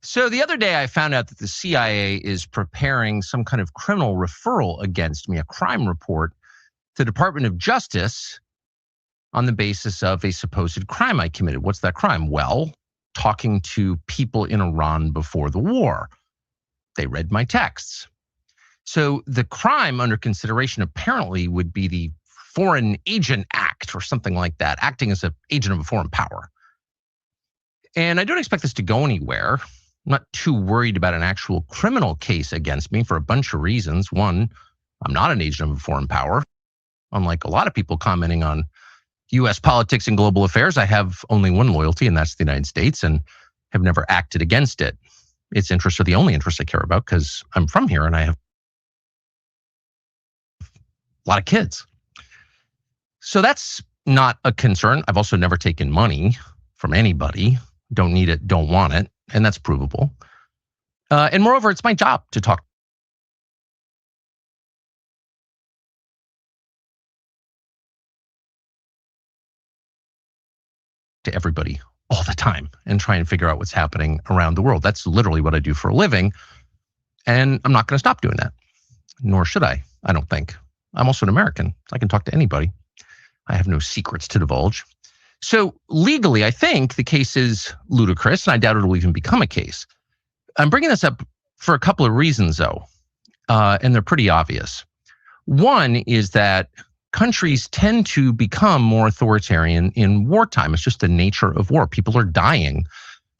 So the other day I found out that the CIA is preparing some kind of criminal referral against me, a crime report to the Department of Justice on the basis of a supposed crime I committed. What's that crime? Well, talking to people in Iran before the war. They read my texts. So the crime under consideration apparently would be the Foreign Agent Act or something like that, acting as an agent of a foreign power. And I don't expect this to go anywhere. I'm not too worried about an actual criminal case against me for a bunch of reasons. One, I'm not an agent of a foreign power. Unlike a lot of people commenting on US politics and global affairs, I have only one loyalty, and that's the United States, and have never acted against it. Its interests are the only interests I care about because I'm from here and I have a lot of kids. So that's not a concern. I've also never taken money from anybody. Don't need it, don't want it. And that's provable. And moreover, it's my job to talk to everybody all the time and try and figure out what's happening around the world. That's literally what I do for a living. And I'm not going to stop doing that, nor should I don't think. I'm also an American. I can talk to anybody. I have no secrets to divulge. So legally, I think the case is ludicrous, and I doubt it'll even become a case. I'm bringing this up for a couple of reasons, though, and they're pretty obvious. One is that countries tend to become more authoritarian in wartime. It's just the nature of war. People are dying.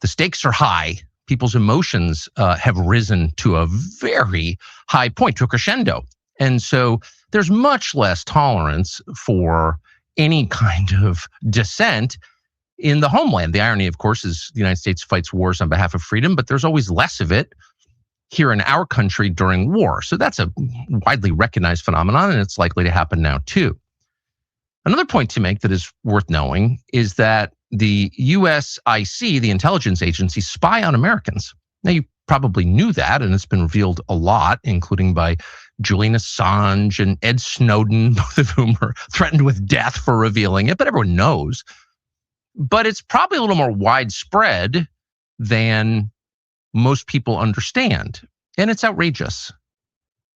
The stakes are high. People's emotions have risen to a very high point, to a crescendo. And so there's much less tolerance for any kind of dissent in the homeland. The irony, of course, is the United States fights wars on behalf of freedom, but there's always less of it here in our country during war. So that's a widely recognized phenomenon, and it's likely to happen now too. Another point to make that is worth knowing is that the USIC, the intelligence agency, spy on Americans. Now, you probably knew that, and it's been revealed a lot, including by Julian Assange and Ed Snowden, both of whom are threatened with death for revealing it, but everyone knows. But it's probably a little more widespread than most people understand, and it's outrageous.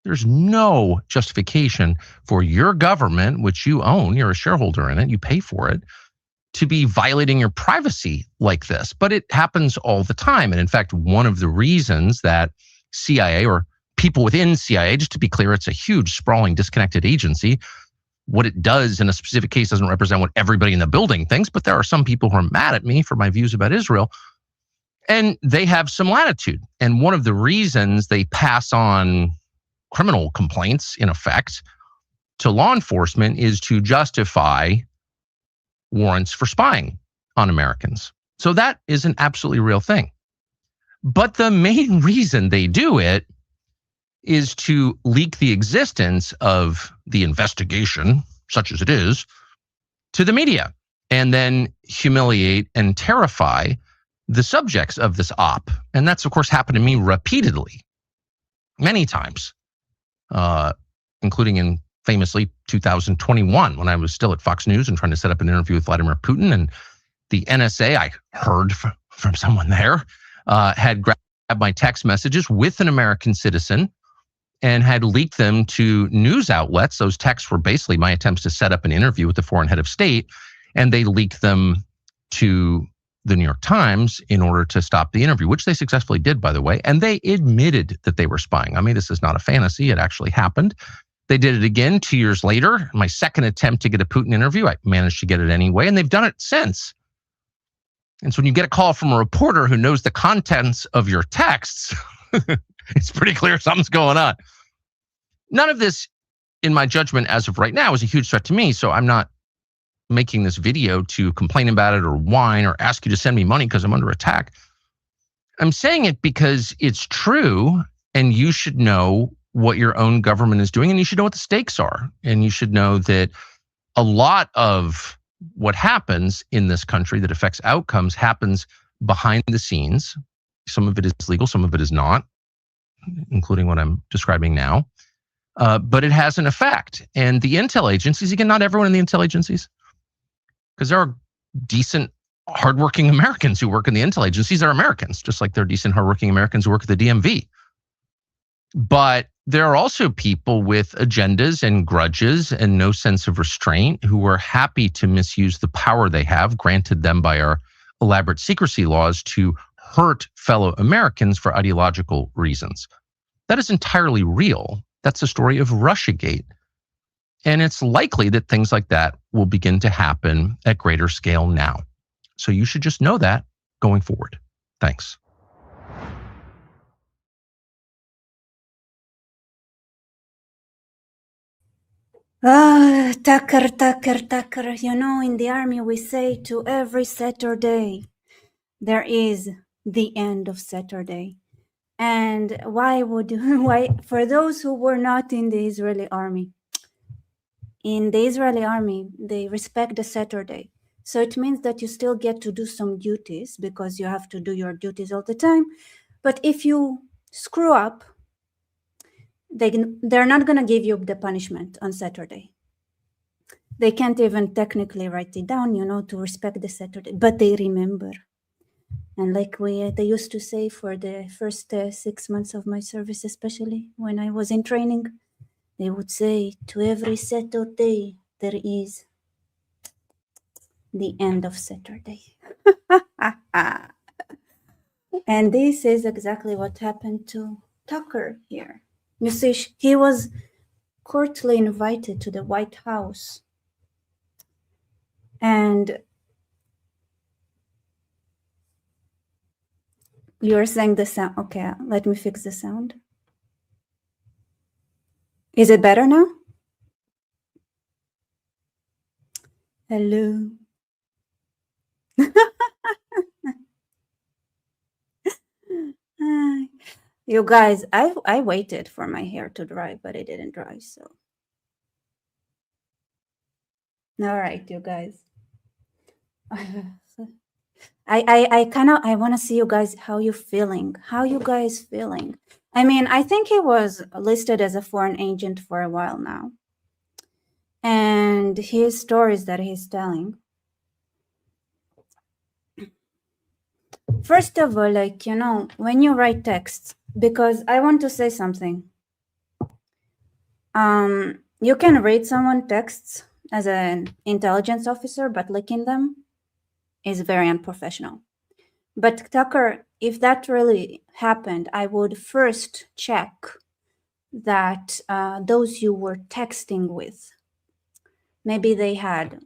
There's no justification for your government, which you own, you're a shareholder in it, you pay for it, to be violating your privacy like this. But it happens all the time. And in fact, one of the reasons that CIA or people within CIA, just to be clear, it's a huge, sprawling, disconnected agency. What it does in a specific case doesn't represent what everybody in the building thinks, but there are some people who are mad at me for my views about Israel. And they have some latitude. And one of the reasons they pass on criminal complaints, in effect, to law enforcement is to justify warrants for spying on Americans. So that is an absolutely real thing. But the main reason they do it is to leak the existence of the investigation, such as it is, to the media, and then humiliate and terrify the subjects of this op. And that's, of course, happened to me repeatedly, many times, including in famously 2021, when I was still at Fox News and trying to set up an interview with Vladimir Putin. And the NSA, I heard from someone there, had grabbed my text messages with an American citizen and had leaked them to news outlets. Those texts were basically my attempts to set up an interview with the foreign head of state, and they leaked them to the New York Times in order to stop the interview, which they successfully did, by the way. And they admitted that they were spying on me. This is not a fantasy. It actually happened. They did it again 2 years later. My second attempt to get a Putin interview, I managed to get it anyway, and they've done it since. And so when you get a call from a reporter who knows the contents of your texts, it's pretty clear something's going on. None of this, in my judgment, as of right now, is a huge threat to me. So I'm not making this video to complain about it or whine or ask you to send me money because I'm under attack. I'm saying it because it's true, and you should know what your own government is doing, and you should know what the stakes are. And you should know that a lot of what happens in this country that affects outcomes happens behind the scenes. Some of it is legal, some of it is not, including what I'm describing now. But it has an effect. And the intel agencies, again, not everyone in the intel agencies, because there are decent hardworking Americans who work in the intel agencies are Americans, just like they're decent, hardworking Americans who work at the DMV. But there are also people with agendas and grudges and no sense of restraint who are happy to misuse the power they have, granted them by our elaborate secrecy laws, to hurt fellow Americans for ideological reasons. That is entirely real. That's the story of Russiagate. And it's likely that things like that will begin to happen at greater scale now. So you should just know that going forward. Thanks. Tucker. You know, in the army, we say to every Saturday, there is the end of Saturday. And why, for those who were not in the Israeli army, they respect the Saturday. So it means that you still get to do some duties because you have to do your duties all the time. But if you screw up, they're not going to give you the punishment on Saturday. They can't even technically write it down, to respect the Saturday, but they remember. And like they used to say for the first 6 months of my service, especially when I was in training, they would say, to every Saturday, there is the end of Saturday. And this is exactly what happened to Tucker here. You see, he was courtly invited to the White House. And you're saying the sound. Okay, let me fix the sound. Is it better now? Hello. You guys, I waited for my hair to dry, but it didn't dry, so. All right, you guys. I want to see you guys, how you feeling? How you guys feeling? I mean, I think he was listed as a foreign agent for a while now. And his stories that he's telling. First of all, when you write texts, because I want to say something. You can read someone's texts as an intelligence officer, but leaking them is very unprofessional. But Tucker, if that really happened, I would first check that those you were texting with, maybe they had,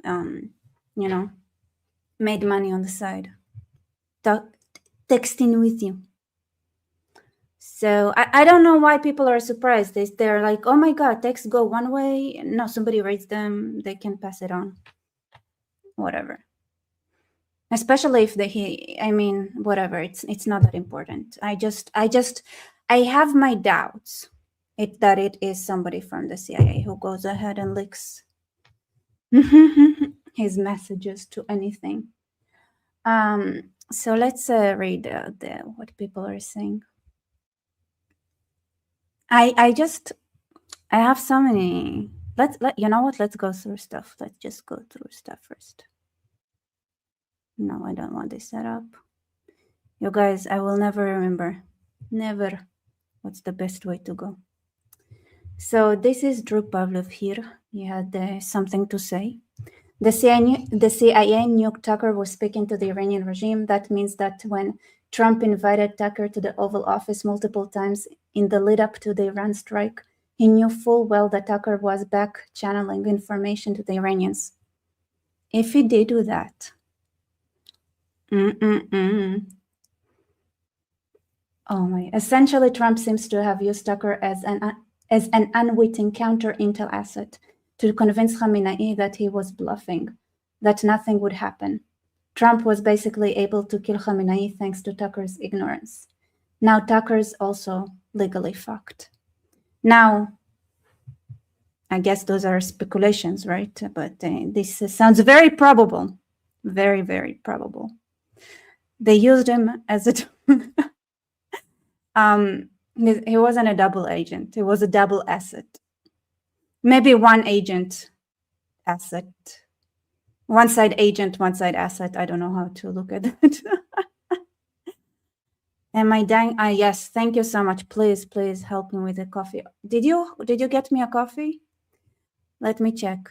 made money on the side, texting with you. So I don't know why people are surprised. They're like, oh my God, texts go one way. No, somebody reads them. They can pass it on. Whatever. Especially if whatever. It's not that important. I have my doubts that it is somebody from the CIA who goes ahead and leaks his messages to anything. So let's read what people are saying. I have so many. You know what? Let's go through stuff. Let's just go through stuff first. No, I don't want this set up. You guys, I will never remember. Never. What's the best way to go? So this is Drew Pavlov here. He had something to say. The CIA knew Tucker was speaking to the Iranian regime. That means that when Trump invited Tucker to the Oval Office multiple times in the lead up to the Iran strike, he knew full well that Tucker was back channeling information to the Iranians. If he did do that, essentially Trump seems to have used Tucker as an unwitting counter-intel asset to convince Khamenei that he was bluffing, that nothing would happen. Trump was basically able to kill Khamenei thanks to Tucker's ignorance. Now Tucker's also legally fucked. Now, I guess those are speculations, right? But this sounds very probable. Very, very probable. They used him as a... he wasn't a double agent. He was a double asset. Maybe one agent asset. One side agent, one side asset. I don't know how to look at that. Am I dying? Yes, thank you so much. Please help me with the coffee. Did you get me a coffee? Let me check.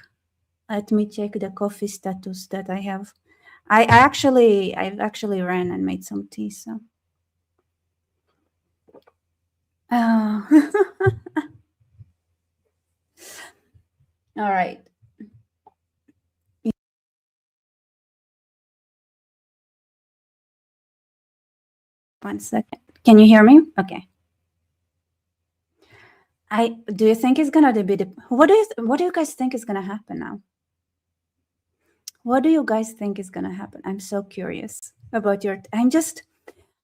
Let me check the coffee status that I have. I've actually ran and made some tea, so. Oh. All right. 1 second. Can you hear me? Okay. Do you think it's gonna be what do you guys think is gonna happen now? What do you guys think is gonna happen? I'm so curious about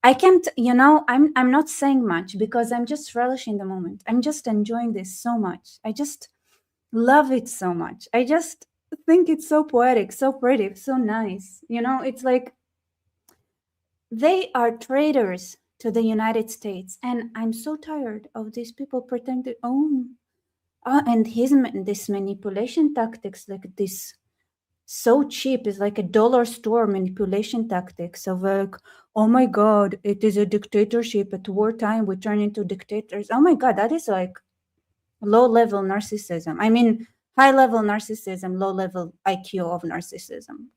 I can't, I'm not saying much because I'm just relishing the moment. I'm just enjoying this so much. I just love it so much. I just think it's so poetic, so pretty, so nice. It's like they are traitors to the United States. And I'm so tired of these people pretending, and this manipulation tactics, like this, so cheap. It's like a dollar store manipulation tactics of like, oh my God, it is a dictatorship. At wartime, we turn into dictators. Oh my God, that is like low-level narcissism. I mean, high-level narcissism, low-level IQ of narcissism.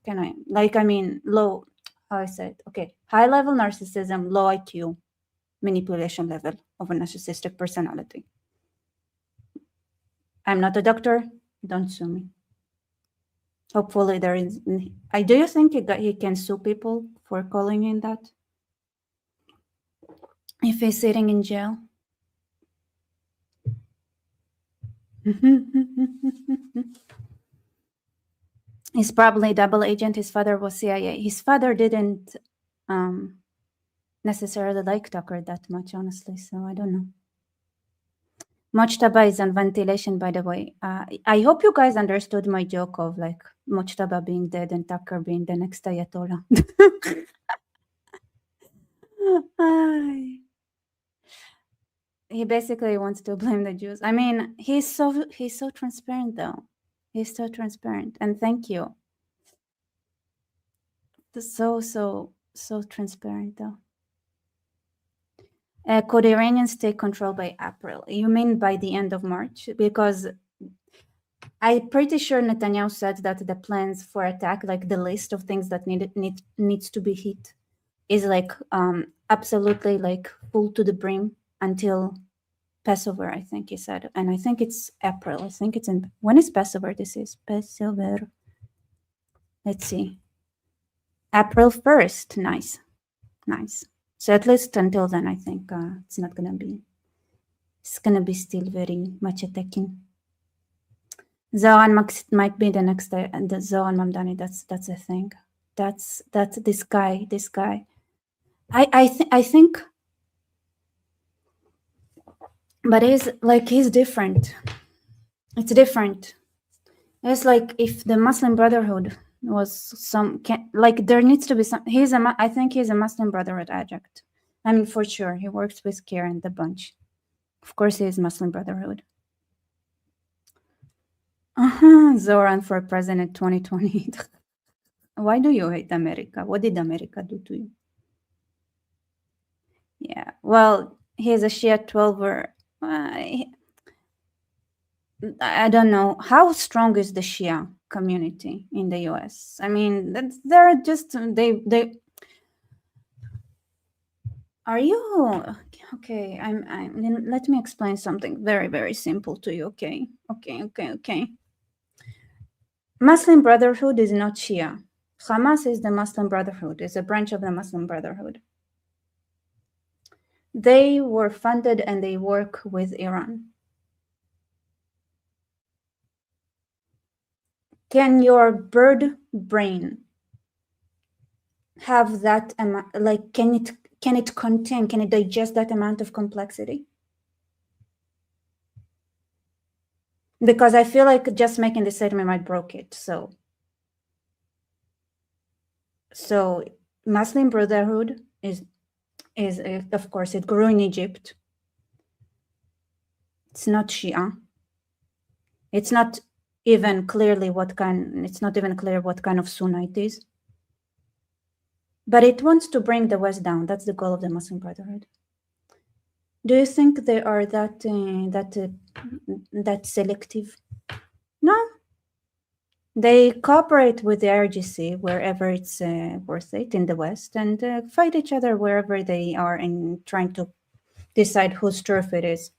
Low, how I said, okay, high-level narcissism, low IQ manipulation level of a narcissistic personality. I'm not a doctor, don't sue me. Hopefully there is, do you think he can sue people for calling in that? If he's sitting in jail? He's probably a double agent. His father was CIA. His father didn't necessarily like Tucker that much, honestly, so I don't know. Mojtaba is on ventilation, by the way. I hope you guys understood my joke of like Mojtaba being dead and Tucker being the next Ayatollah. He basically wants to blame the Jews. I mean, he's so transparent, though. He's so transparent, and thank you. So transparent, though. Could Iranians take control by April? You mean by the end of March? Because I'm pretty sure Netanyahu said that the plans for attack, like the list of things that needs to be hit, is like absolutely like full to the brim until Passover, I think he said. And I think it's April. I think it's in, when is Passover? This is Passover. Let's see. April 1st. Nice. So at least until then, I think it's not going to be, it's going to be still very much attacking. Zohan might be the next day, and the Zohan Mamdani, that's a thing. That's this guy. I think, but he's different. It's different. It's like if the Muslim Brotherhood was there needs to be some. I think he's a Muslim Brotherhood adjunct. I mean, for sure, he works with Kier and the bunch. Of course, he is Muslim Brotherhood. Zoran for president 2020. Why do you hate America? What did America do to you? Yeah, well, he's a Shia 12er. I don't know. How strong is the Shia community in the US? I mean, they're just, they are you, okay, let me explain something very, very simple to you, okay? Okay. Muslim Brotherhood is not Shia. Hamas is the Muslim Brotherhood, is a branch of the Muslim Brotherhood. They were funded and they work with Iran. Can your bird brain have that amount, like, can it digest that amount of complexity? Because I feel like just making the statement might broke it. So Muslim Brotherhood is of course it grew in Egypt. It's not Shia. It's not even clearly it's not even clear what kind of Sunni it is. But it wants to bring the West down. That's the goal of the Muslim Brotherhood. Do you think they are that selective? No. They cooperate with the IRGC wherever it's worth it in the West, and fight each other wherever they are in trying to decide whose turf it is.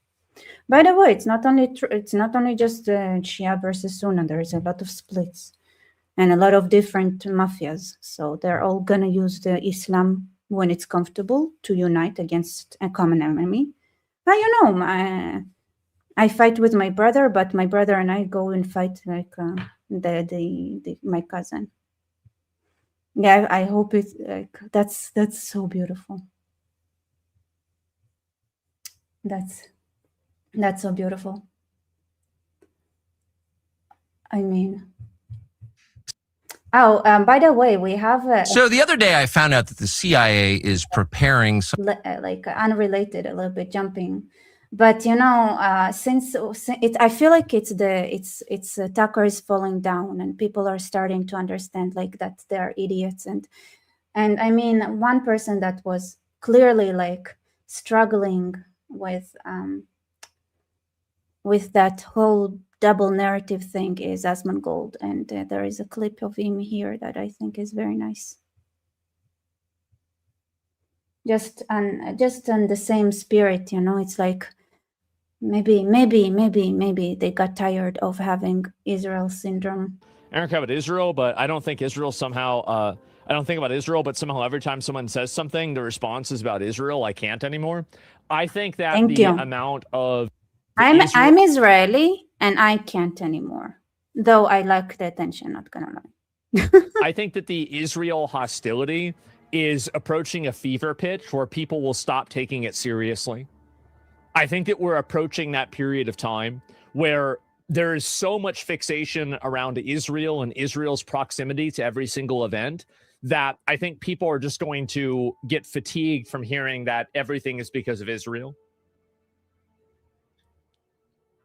By the way, it's not only just Shia versus Sunni. There is a lot of splits and a lot of different mafias. So they're all gonna use the Islam when it's comfortable to unite against a common enemy. But I fight with my brother, but my brother and I go and fight like my cousin. Yeah, I hope it's like that's so beautiful. That's so beautiful. I mean, by the way, we have. So the other day, I found out that the CIA is preparing some. Like unrelated, a little bit jumping, but since I feel like it's Tucker is falling down, and people are starting to understand like that they're idiots, and I mean, one person that was clearly like struggling with that whole double narrative thing is Asman Gold, and there is a clip of him here that I think is very nice. Just on the same spirit, it's like maybe they got tired of having Israel syndrome. I don't care about Israel, but I don't think Israel somehow. I don't think about Israel, but somehow every time someone says something, the response is about Israel. I can't anymore. I think that amount of I'm Israeli and I can't anymore, though I like the attention. Not gonna lie. I think that the Israel hostility is approaching a fever pitch where people will stop taking it seriously. I think that we're approaching that period of time where there is so much fixation around Israel and Israel's proximity to every single event that I think people are just going to get fatigued from hearing that everything is because of Israel.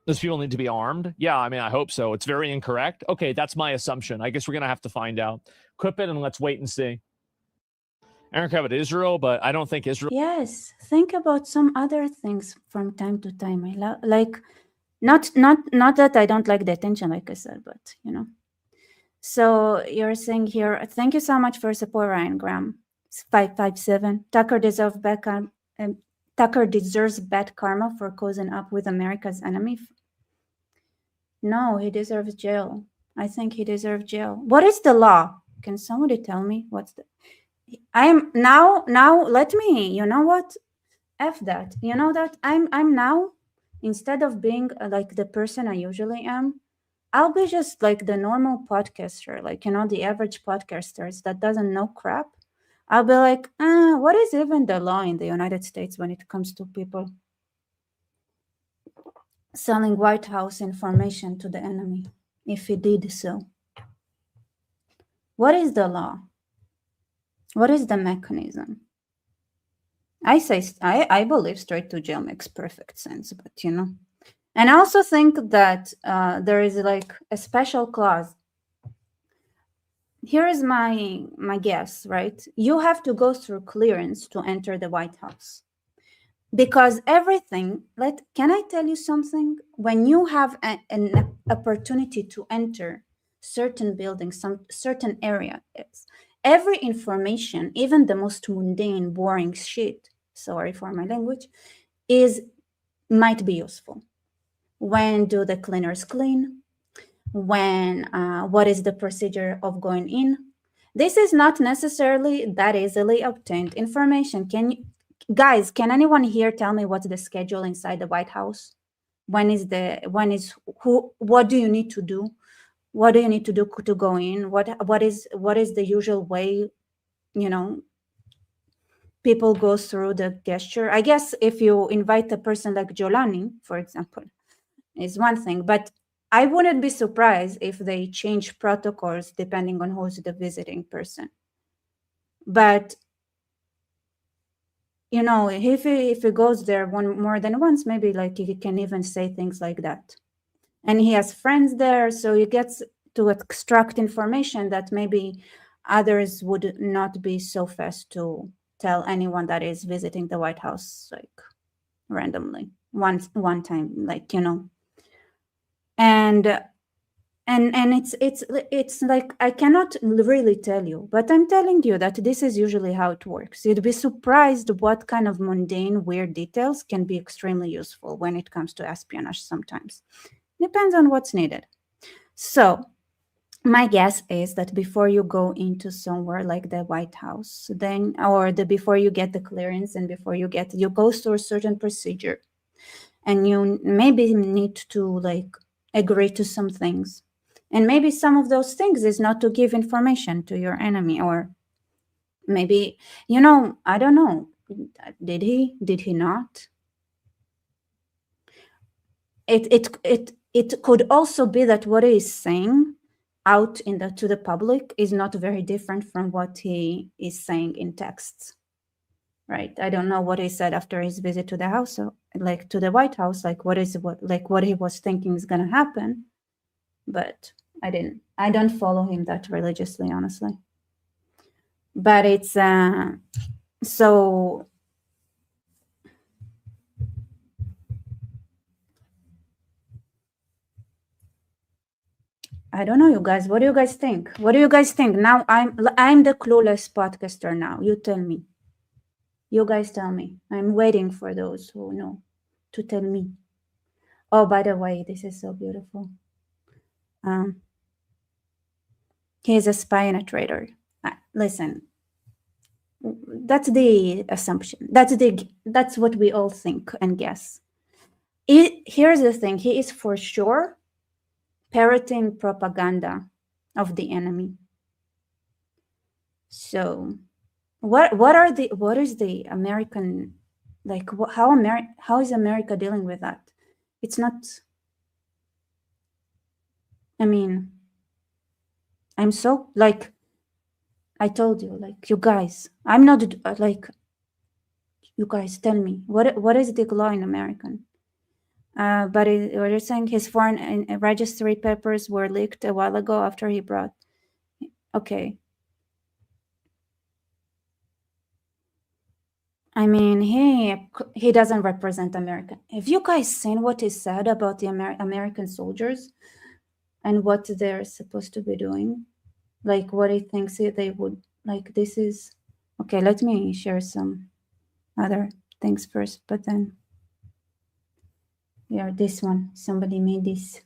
Those people need to be armed? Yeah, I mean, I hope so. It's very incorrect. Okay, that's my assumption. I guess we're going to have to find out. Clip it and let's wait and see. I don't care about Israel, but I don't think Israel... Yes, think about some other things from time to time. I like, not that I don't like the attention, like I said, but, So you're saying here, thank you so much for support, Ryan Graham. It's 557. Tucker deserves bad karma for cozying up with America's enemy. No, he deserves jail. I think he deserves jail. What is the law? Can somebody tell me what's the... I am now let me, you know what? F that. You know that I'm now, instead of being like the person I usually am, I'll be just like the normal podcaster, like, the average podcasters that doesn't know crap. I'll be like, what is even the law in the United States when it comes to people selling White House information to the enemy, if he did so? What is the law? What is the mechanism? I believe straight to jail makes perfect sense, but and I also think that there is like a special clause. Here is my guess, right? You have to go through clearance to enter the White House, because everything. Can I tell you something? When you have an opportunity to enter certain buildings, some certain areas, every information, even the most mundane, boring shit, sorry for my language, might be useful. When do the cleaners clean? When, what is the procedure of going in? This is not necessarily that easily obtained information. Can anyone here tell me what's the schedule inside the White House? What do you need to do? What do you need to do to go in? What is the usual way, people go through the gesture? I guess if you invite a person like Jolani, for example, is one thing, but I wouldn't be surprised if they change protocols depending on who's the visiting person. But if he goes there more than once, maybe like he can even say things like that. and he has friends there, so he gets to extract information that maybe others would not be so fast to tell anyone that is visiting the White House, like randomly one time, like, you know. And it's like, I cannot really tell you, but I'm telling you that this is usually how it works. You'd be surprised what kind of mundane, weird details can be extremely useful when it comes to espionage sometimes. Depends on what's needed. So my guess is that before you go into somewhere like the White House, then, or before you get the clearance and before you go through a certain procedure, and you maybe need to like agree to some things. And maybe some of those things is not to give information to your enemy, or maybe, you know, I don't know. Did he not? It could also be that what he is saying out to the public is not very different from what he is saying in texts, right? I don't know what he said after his visit to the house, like to the White House, like what he was thinking is going to happen. But I don't follow him that religiously, honestly. But it's so I don't know, you guys. What do you guys think? What do you guys think? Now I'm the clueless podcaster now. You tell me. You guys tell me. I'm waiting for those who know to tell me. Oh, by the way, this is so beautiful. He is a spy and a traitor. Listen, that's the assumption. That's what we all think and guess. Here's the thing. He is for sure parroting propaganda of the enemy. So what is the American, like, how is America dealing with that? It's not, I mean, I'm so, like, I told you, like, you guys, I'm not, like, you guys tell me, what is the law in American? But what you're saying, his foreign registry papers were leaked a while ago after he brought, okay. I mean, he doesn't represent America. Have you guys seen what is said about the American soldiers and what they're supposed to be doing? Like what he thinks they would, like, this is, okay, let me share some other things first, but then, yeah, this one, somebody made this.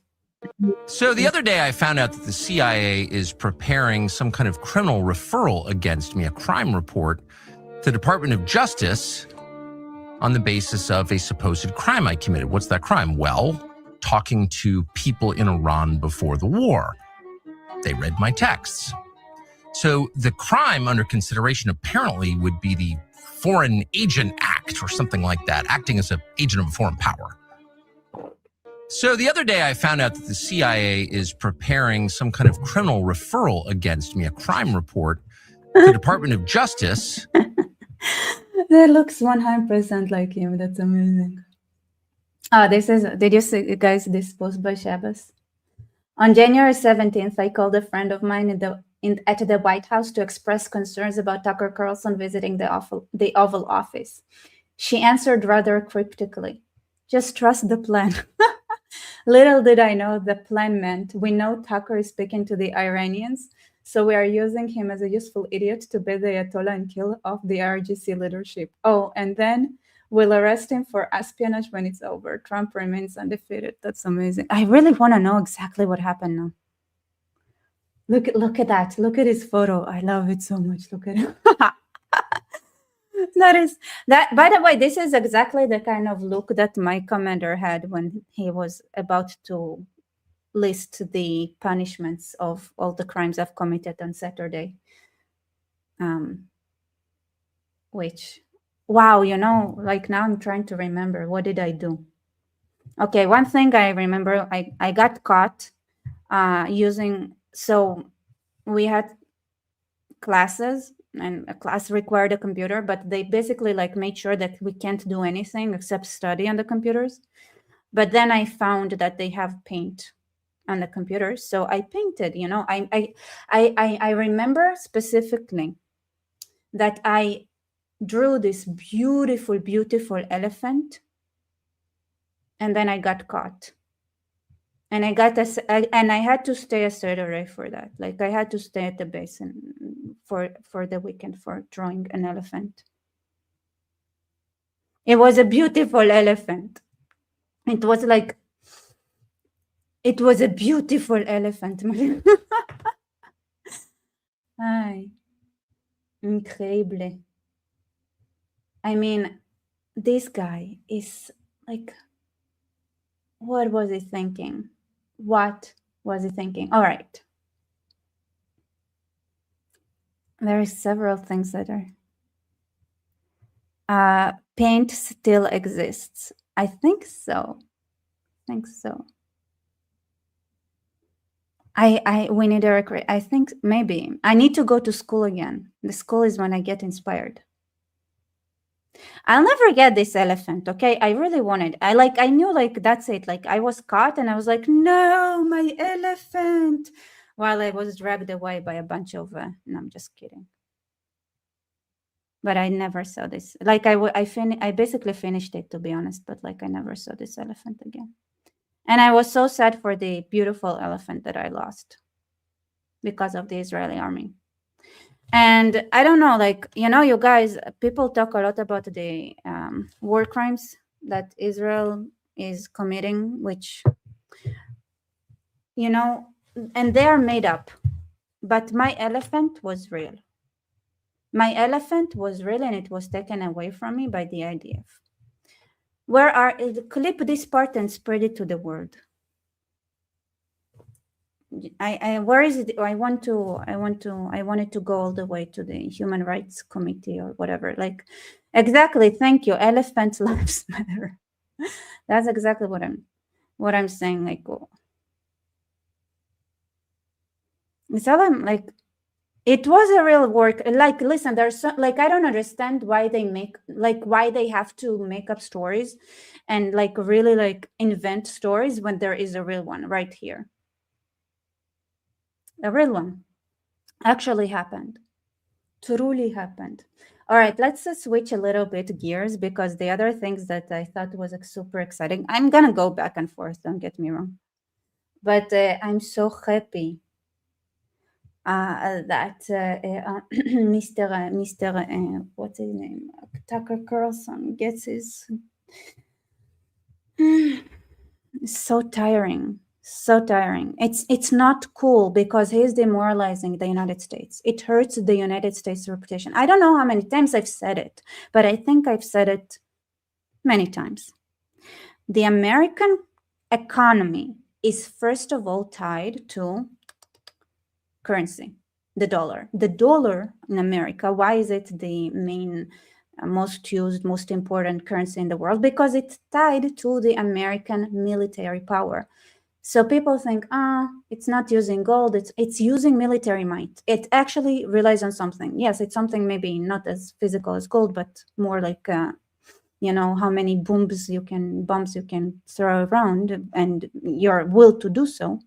So the other day I found out that the CIA is preparing some kind of criminal referral against me, a crime report, to the Department of Justice on the basis of a supposed crime I committed. What's that crime? Well, talking to people in Iran before the war. They read my texts. So the crime under consideration apparently would be the Foreign Agent Act or something like that, acting as an agent of a foreign power. So the other day I found out that the CIA is preparing some kind of criminal referral against me, a crime report, to the Department of Justice. That looks 100% like him. That's amazing. Did you see, guys, this post by Shabbos? On January 17th, I called a friend of mine at the White House to express concerns about Tucker Carlson visiting the Oval Office. She answered rather cryptically, "Just trust the plan." Little did I know the plan meant we know Tucker is speaking to the Iranians, so we are using him as a useful idiot to bait the Ayatollah and kill off the IRGC leadership. Oh, and then we'll arrest him for espionage when it's over. Trump remains undefeated. That's amazing. I really want to know exactly what happened now. Look at that. Look at his photo. I love it so much. Look at it. That. By the way, this is exactly the kind of look that my commander had when he was about to list the punishments of all the crimes I've committed on Saturday. Which, wow, you know, like now I'm trying to remember, what did I do? Okay, one thing I remember, I got caught so we had classes, and a class required a computer, but they basically like made sure that we can't do anything except study on the computers. But then I found that they have paint on the computer, so I painted. You know, I remember specifically that I drew this beautiful, beautiful elephant, and then I got caught. And I had to stay a Saturday for that. Like I had to stay at the base for the weekend for drawing an elephant. It was a beautiful elephant. It was a beautiful elephant. Ay, increíble. I mean, this guy is like, what was he thinking? What was he thinking? All right. There are several things that are. Paint still exists. I think so. We need a recreate. I think maybe I need to go to school again. The school is when I get inspired. I'll never get this elephant, okay? I really wanted. I knew like that's it. Like I was caught and I was like, no, my elephant, while I was dragged away by a bunch of no, I'm just kidding. But I never saw this. Like I basically finished it, to be honest, but like I never saw this elephant again. And I was so sad for the beautiful elephant that I lost because of the Israeli army. And I don't know, like, you know, you guys, people talk a lot about the war crimes that Israel is committing, which, you know, and they are made up. But my elephant was real. My elephant was real, and it was taken away from me by the IDF. Clip this part and spread it to the world. Where is it? I wanted to go all the way to the Human Rights Committee or whatever. Like, exactly. Thank you. Elephant lives matter. That's exactly what I'm saying. Like, oh. It's all I'm like. It was a real work. Like, listen, there's like, I don't understand why they have to make up stories and like really like invent stories when there is a real one right here. A real one actually happened, truly happened. All right, let's switch a little bit gears because the other things that I thought was like, super exciting. I'm gonna go back and forth, don't get me wrong. But I'm so happy that Mr. What's his name? Tucker Carlson gets his. So tiring. It's not cool because he's demoralizing the United States. It hurts the United States reputation. I don't know how many times I've said it, but I think I've said it many times. The American economy is first of all tied to currency, the dollar. The dollar in America, why is it the main, most used, most important currency in the world? Because it's tied to the American military power. So people think, it's not using gold, it's using military might. It actually relies on something. Yes, it's something maybe not as physical as gold, but more like, you know, how many bombs you can throw around and your will to do so.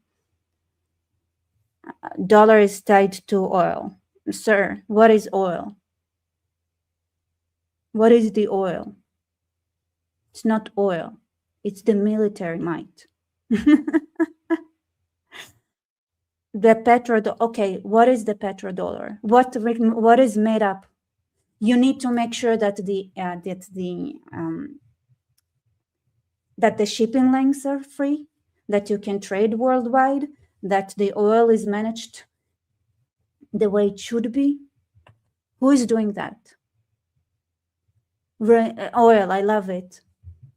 Dollar is tied to oil. Sir, what is oil? What is the oil? It's not oil. It's the military might. The petrodollar. Okay, what is the petrodollar? What is made up? You need to make sure that the shipping lanes are free, that you can trade worldwide, that the oil is managed the way it should be. Who is doing that? Oil, I love it.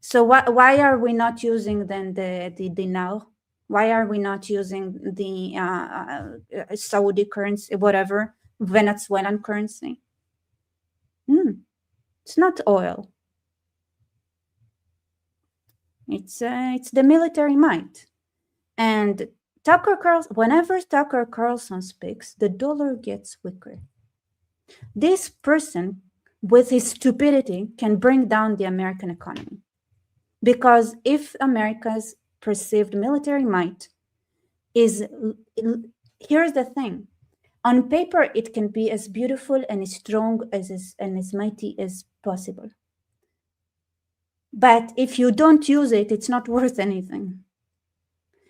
So why are we not using then the dinar? Why are we not using the Saudi currency, whatever, Venezuelan currency? It's not oil. It's the military might. And whenever Tucker Carlson speaks, the dollar gets weaker. This person, with his stupidity, can bring down the American economy. Because if America's perceived military might is, here's the thing, on paper it can be as beautiful and as strong and as mighty as possible. But if you don't use it, it's not worth anything.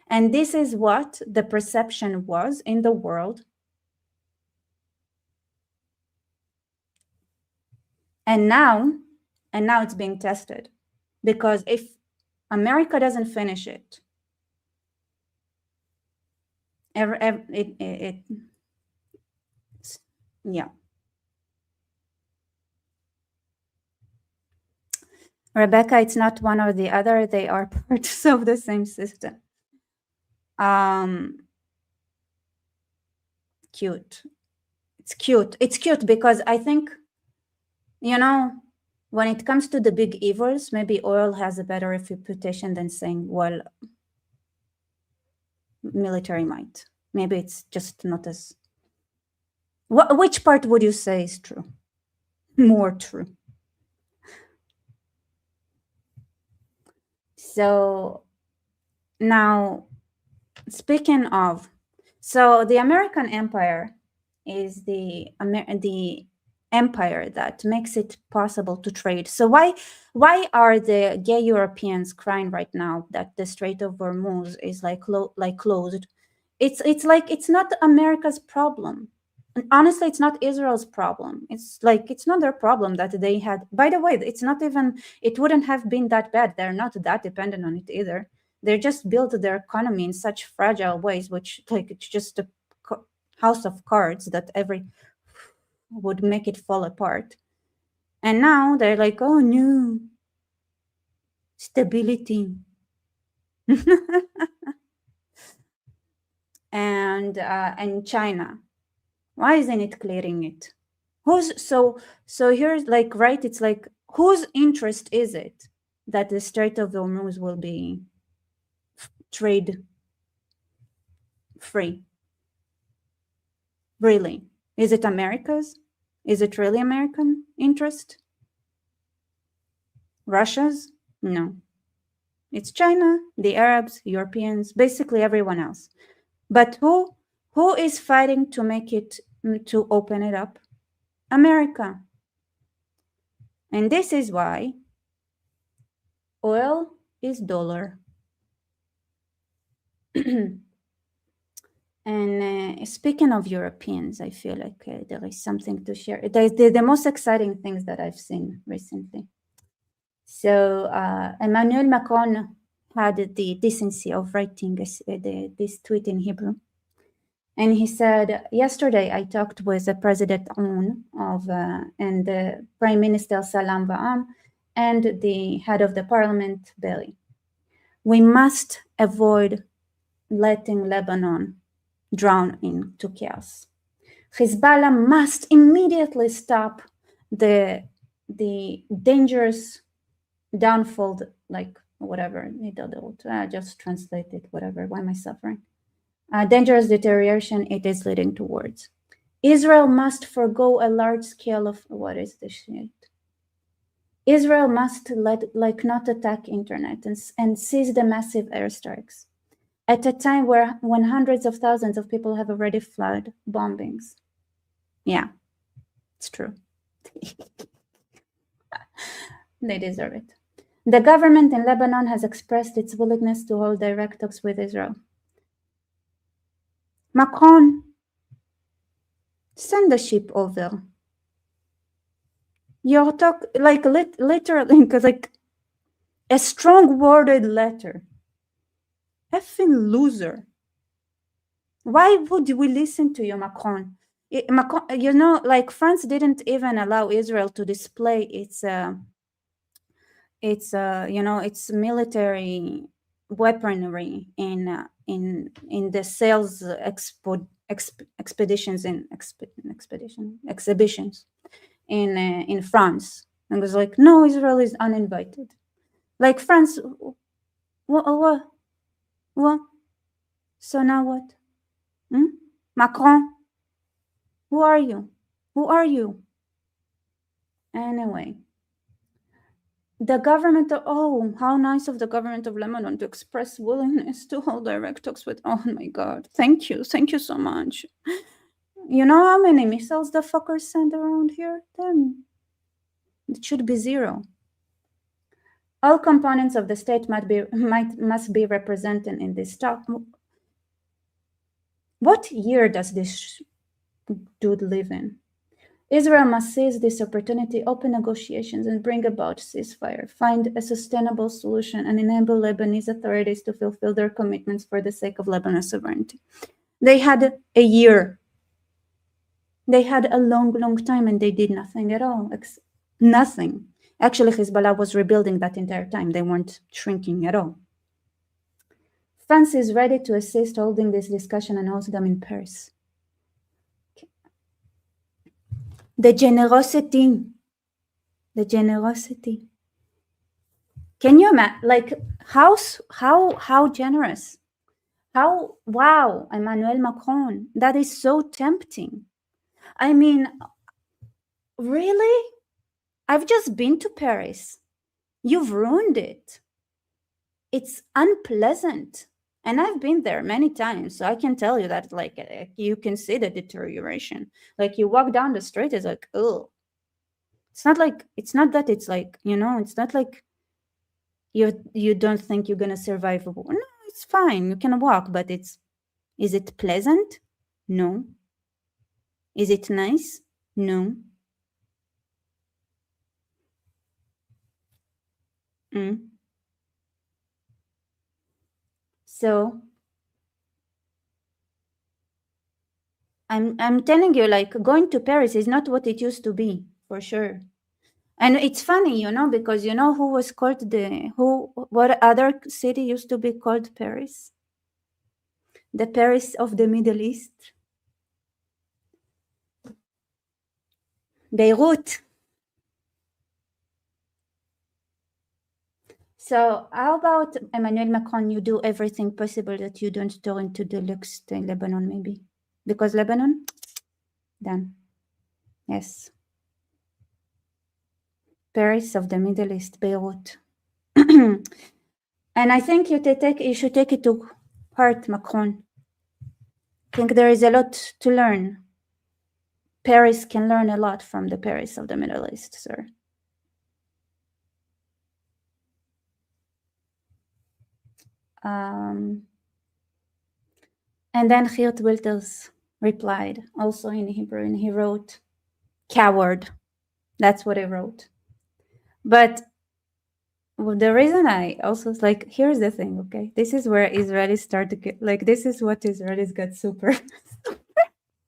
And this is what the perception was in the world. And now it's being tested. Because if America doesn't finish it, yeah. Rebecca, it's not one or the other. They are parts of the same system. Cute. It's cute. It's cute because I think, you know, when it comes to the big evils, maybe oil has a better reputation than saying, well, military might. Maybe it's just not as... Which part would you say is true? More true. So now, speaking of, so the American empire is the empire that makes it possible to trade. So why are the gay Europeans crying right now that the Strait of Hormuz is like closed? It's like, it's not America's problem. And honestly, it's not Israel's problem. It's like, it's not their problem that they had. By the way, it's not even, it wouldn't have been that bad. They're not that dependent on it either. They just built their economy in such fragile ways, which like, it's just a house of cards that every would make it fall apart. And now they're like, oh no, stability. And China, why isn't it clearing it? So here's like, right, it's like, whose interest is it that the Strait of Hormuz will be trade free? Really? Is it America's? Is it really American interest? Russia's? No. It's China, the Arabs, Europeans, basically everyone else. But who is fighting to make it, to open it up? America. And this is why oil is dollar. And speaking of Europeans, I feel like there is something to share. The most exciting things that I've seen recently. So Emmanuel Macron had the decency of writing this tweet in Hebrew. And he said, yesterday I talked with the President Aoun and the Prime Minister Salam Va'am and the head of the parliament, Belli. We must avoid letting Lebanon drown into chaos. Hezbollah must immediately stop the dangerous downfall, like whatever, I just translate it, whatever, why am I suffering? Dangerous deterioration it is leading towards. Israel must forgo a large scale of, what is this shit? Israel must not attack internet and cease the massive airstrikes at a time when hundreds of thousands of people have already fled bombings. Yeah, it's true. They deserve it. The government in Lebanon has expressed its willingness to hold direct talks with Israel. Macron, send the ship over. Your talk, like literally, like a strong-worded letter. Effing loser. Why would we listen to you, Macron? Macron, you know, like France didn't even allow Israel to display its military weaponry in the sales exhibitions in France. And was like, no, Israel is uninvited. Like France, what? So now what? Macron, who are you? Anyway, the government, oh, how nice of the government of Lebanon to express willingness to hold direct talks with, oh my God, thank you so much. You know how many missiles the fuckers send around here? Then it should be 0. All components of the state must be represented in this talk. What year does this dude live in? Israel must seize this opportunity, open negotiations, and bring about ceasefire, find a sustainable solution, and enable Lebanese authorities to fulfill their commitments for the sake of Lebanon's sovereignty. They had a year. They had a long time, and they did nothing at all. Nothing. Actually, Hezbollah was rebuilding that entire time. They weren't shrinking at all. France is ready to assist holding this discussion and host them in Paris. The generosity. Can you imagine? Like how generous? How, wow, Emmanuel Macron. That is so tempting. I mean, really? I've just been to Paris. You've ruined it. It's unpleasant. And I've been there many times, so I can tell you that, like, you can see the deterioration. Like, you walk down the street, it's like, oh. It's not that it's like, you know, it's not like you don't think you're gonna survive. No, it's fine, you can walk, but is it pleasant? No. Is it nice? No. So I'm telling you, like, going to Paris is not what it used to be, for sure. And it's funny, you know, because you know who was called what other city used to be called Paris? The Paris of the Middle East. Beirut. So how about Emmanuel Macron, you do everything possible that you don't turn to the luxe in Lebanon, maybe? Because Lebanon, done. Yes. Paris of the Middle East, Beirut. And I think you should take it to heart, Macron. I think there is a lot to learn. Paris can learn a lot from the Paris of the Middle East, sir. And then Geert Wilders replied, also in Hebrew, and he wrote, coward. That's what he wrote. But the reason I also was like, here's the thing, okay? This is where Israelis start to get, like, this is what Israelis got super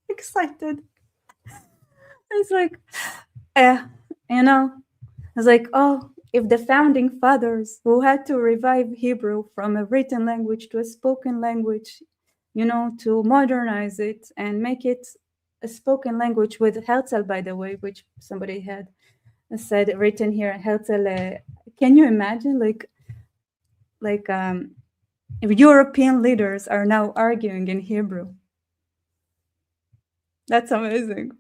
excited. It's like, you know, it's like, oh, if the founding fathers who had to revive Hebrew from a written language to a spoken language, you know, to modernize it and make it a spoken language with Herzl, by the way, which somebody had said written here, Herzl, can you imagine, like European leaders are now arguing in Hebrew? That's amazing.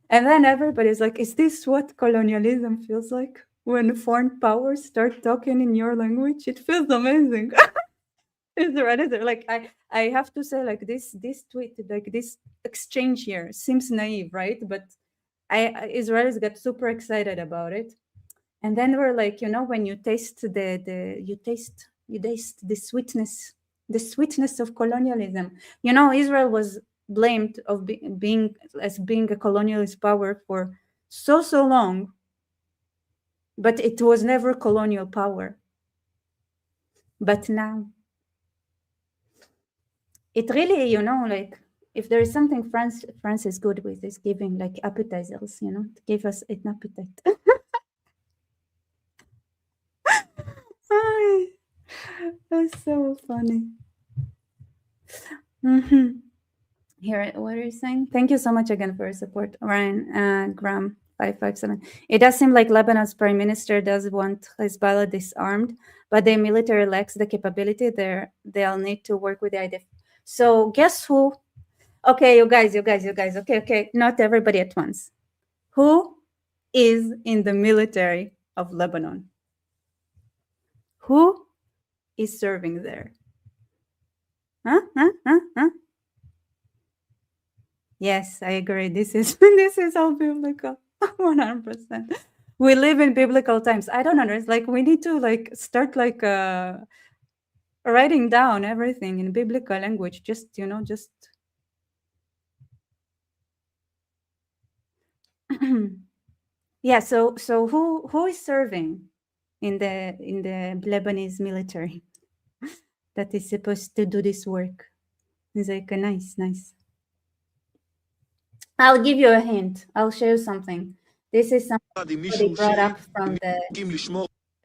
And then everybody's like, is this what colonialism feels like? When foreign powers start talking in your language? It feels amazing. Israelis, like, I have to say, like, this tweet, like, this exchange here seems naive, right? But Israelis got super excited about it. And then we're like, you know, when you taste you taste the sweetness of colonialism. You know, Israel was blamed of being a colonialist power for so long, but it was never colonial power. But now it really, you know, like, if there is something France is good with, is giving, like, appetizers, you know, to give us an appetite. That's so funny. Here, what are you saying? Thank you so much again for your support, Ryan Graham 557. It does seem like Lebanon's prime minister does want Hezbollah disarmed, but the military lacks the capability there. They'll need to work with the IDF. So guess who? Okay, you guys. Okay. Not everybody at once. Who is in the military of Lebanon? Who is serving there? Huh? Yes, I agree. This is all biblical. 100%. We live in biblical times. I don't understand. Like, we need to start writing down everything in biblical language. Just yeah. So who is serving in the Lebanese military that is supposed to do this work? It's like nice. I'll give you a hint. I'll show you something. This is something they brought up from the.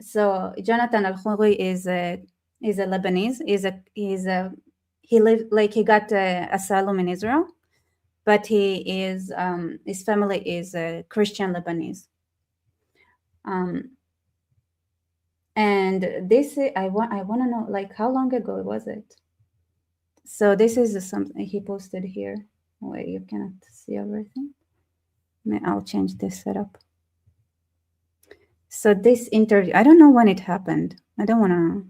So Jonathan Al-Khouri is a Lebanese. He lived he got asylum in Israel, but he is his family is Christian Lebanese. And this I want to know how long ago was it? So this is something he posted here. Wait, you cannot see everything. I'll change this setup. So this interview, I don't know when it happened. I don't want to.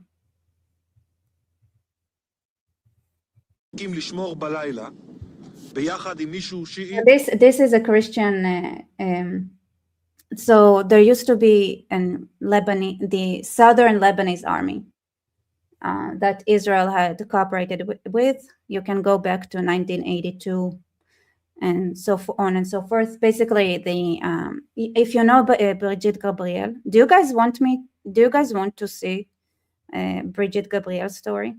This is a Christian. So there used to be the Southern Lebanese army that Israel had cooperated with. You can go back to 1982 and so on and so forth. Basically, if you know Brigitte Gabriel, do you guys want to see Brigitte Gabriel's story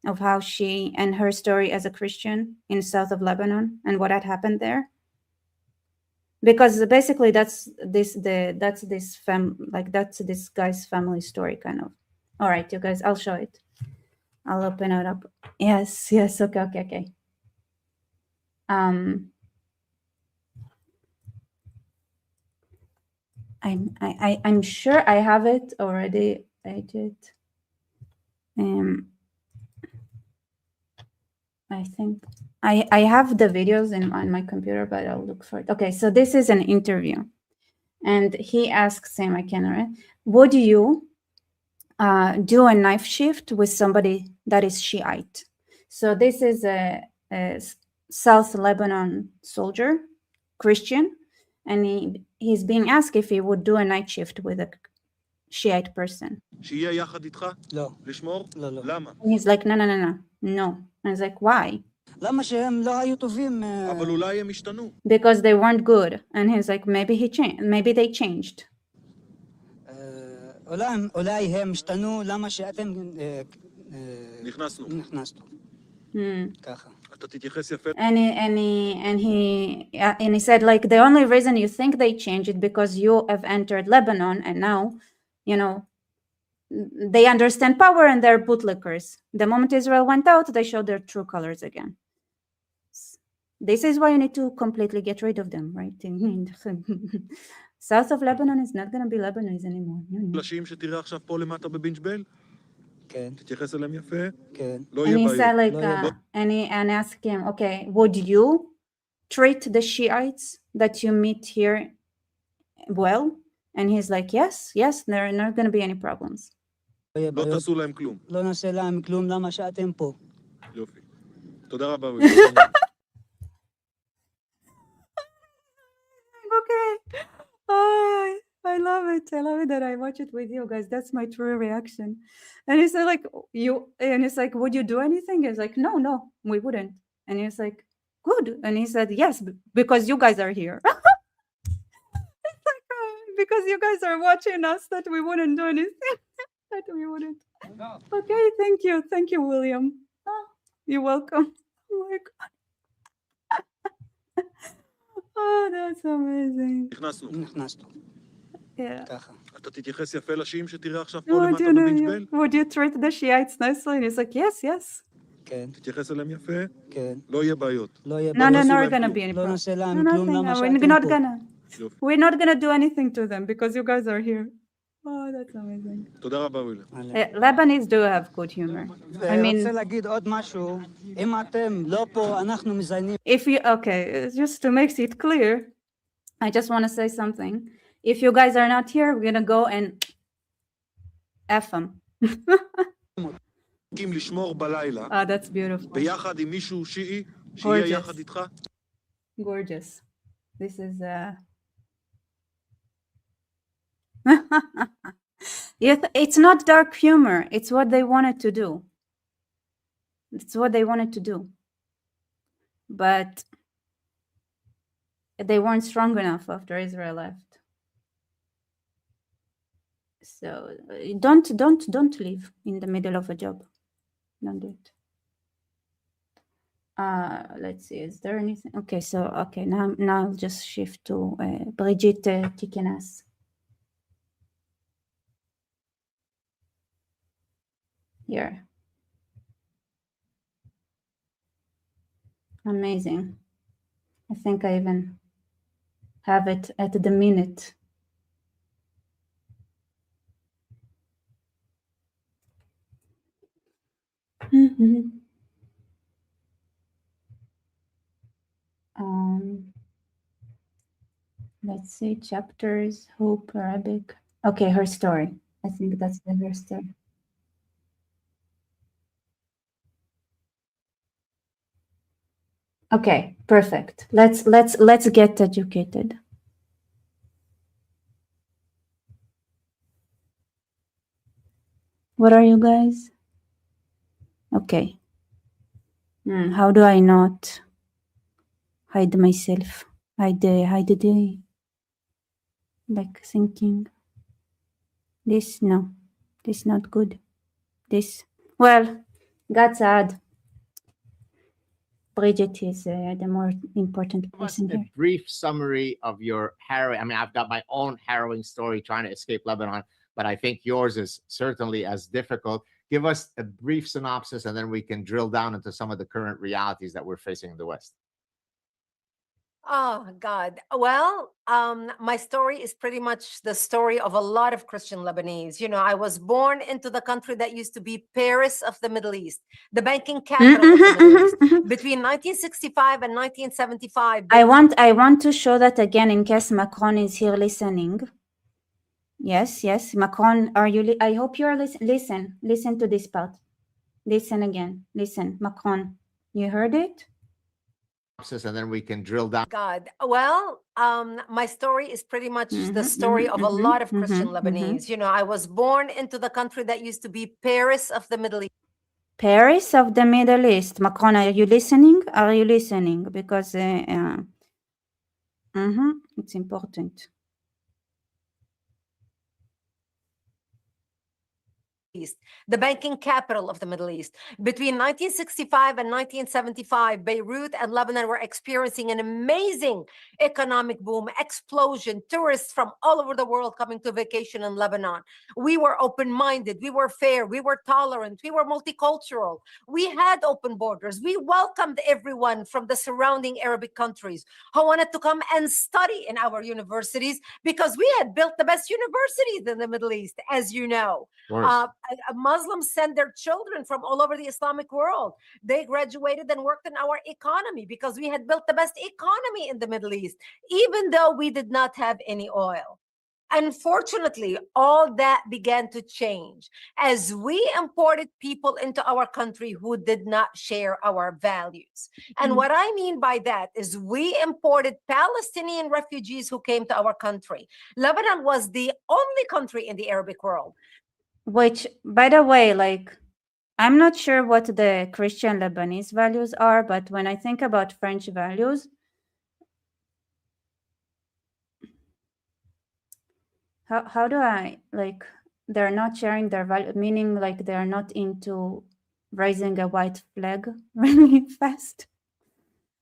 of how she and her story as a Christian in south of Lebanon and what had happened there? Because basically that's this guy's family story, kind of. All right, you guys, I'll show it. I'll open it up. Yes. Okay. I'm sure I have it already. I did. I think I have the videos on my computer, but I'll look for it. Okay, so this is an interview, and he asks him, I can't read, would you do a knife shift with somebody that is Shiite? So this is a South Lebanon soldier, Christian, and he's being asked if he would do a night shift with a Shiite person. No. And he's like, no. And he's like, why? Because they weren't good. And he's like, maybe they changed. And he said, the only reason you think they changed it because you have entered Lebanon, and now, they understand power and they're bootlickers. The moment Israel went out, they showed their true colors again. This is why you need to completely get rid of them, right? South of Lebanon is not going to be Lebanese anymore. And he said, and asked him, okay, would you treat the Shiites that you meet here well? And he's like, yes, there are not going to be any problems. Okay. Oh, I love it that I watch it with you guys. That's my true reaction. And he said, it's like, would you do anything? He's like, no, we wouldn't. And he's like, good. And he said, yes, because you guys are here. It's like, because you guys are watching us, that we wouldn't do anything. That we wouldn't. No. Okay, thank you, William. Oh, you're welcome. Oh my God. Oh, that's amazing. Yeah. Would you treat the Shiites nicely? And he's like, yes. No, we're gonna be any problem. We're not gonna do anything to them because you guys are here. Oh, that's amazing. Lebanese do have good humor. I mean, if you, okay, just to make it clear, I just want to say something. If you guys are not here, we're gonna go and F them. לשמור בלילה, That's beautiful. ביחד עם מישהו שיעי, שיהיה יחד איתך. Gorgeous. This is it's not dark humor. It's what they wanted to do. It's what they wanted to do. But they weren't strong enough after Israel left. So don't leave in the middle of a job. Don't do it. Let's see. Is there anything? Okay, so now I'll just shift to Brigitte Gabriel. Here. Amazing. I think I even have it at the minute. Let's see, chapters, hope, Arabic. Okay, her story. I think that's her story. Okay, perfect. Let's get educated. What are you guys? Okay. How do I not hide myself? Hide the like thinking. This no, this not good. This well, God's sad. Brigitte is the more important person here. A brief summary of your harrowing. I mean, I've got my own harrowing story trying to escape Lebanon, but I think yours is certainly as difficult. Give us a brief synopsis, and then we can drill down into some of the current realities that we're facing in the West. Oh, God. Well, my story is pretty much the story of a lot of Christian Lebanese. You know, I was born into the country that used to be Paris of the Middle East, the banking capital of the Middle East. Between 1965 and 1975. I want to show that again in case Macron is here listening. Yes, Macron, are you? I hope you are listen to this part. Listen again. Listen, Macron, you heard it? And then we can drill down. God. Well, my story is pretty much the story of a lot of Christian Lebanese. You know, I was born into the country that used to be Paris of the Middle East. Paris of the Middle East. Macron, are you listening? Are you listening? Because it's important. The banking capital of the Middle East. Between 1965 and 1975, Beirut and Lebanon were experiencing an amazing economic boom, explosion, tourists from all over the world coming to vacation in Lebanon. We were open-minded, we were fair, we were tolerant, we were multicultural. We had open borders. We welcomed everyone from the surrounding Arabic countries who wanted to come and study in our universities because we had built the best universities in the Middle East, as you know. Muslims send their children from all over the Islamic world. They graduated and worked in our economy because we had built the best economy in the Middle East, even though we did not have any oil. Unfortunately, all that began to change as we imported people into our country who did not share our values. And what I mean by that is we imported Palestinian refugees who came to our country. Lebanon was the only country in the Arabic world. Which, by the way, like, I'm not sure what the Christian Lebanese values are, but when I think about French values, how do I, like, they're not sharing their value, meaning like they're not into raising a white flag really fast.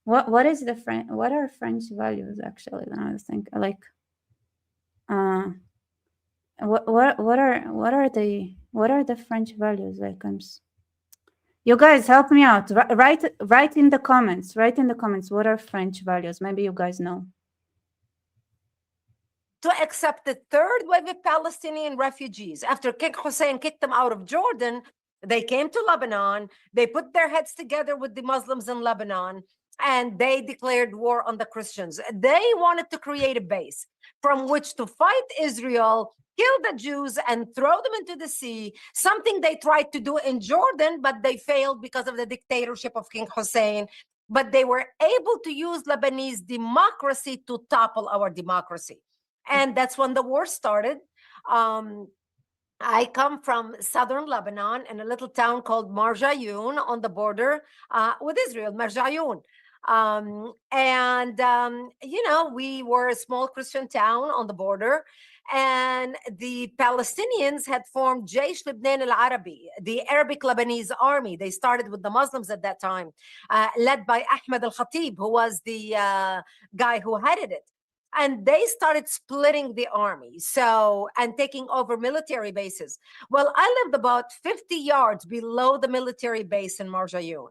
What are French values actually? I think like what are the French values? Like you guys help me out. Write in the comments. Write in the comments what are French values. Maybe you guys know. To accept the third wave of Palestinian refugees. After King Hussein kicked them out of Jordan, they came to Lebanon. They put their heads together with the Muslims in Lebanon, and they declared war on the Christians. They wanted to create a base from which to fight Israel kill the Jews and throw them into the sea, something they tried to do in Jordan, but they failed because of the dictatorship of King Hussein. But they were able to use Lebanese democracy to topple our democracy. And that's when the war started. I come from southern Lebanon in a little town called Marjayoun on the border with Israel, Marjayoun. We were a small Christian town on the border, and the Palestinians had formed Jaysh Lebanon al-Arabi, the Arabic Lebanese army. They started with the Muslims at that time, led by Ahmed al-Khatib, who was the guy who headed it. And they started splitting the army, and taking over military bases. Well, I lived about 50 yards below the military base in Marjayoun.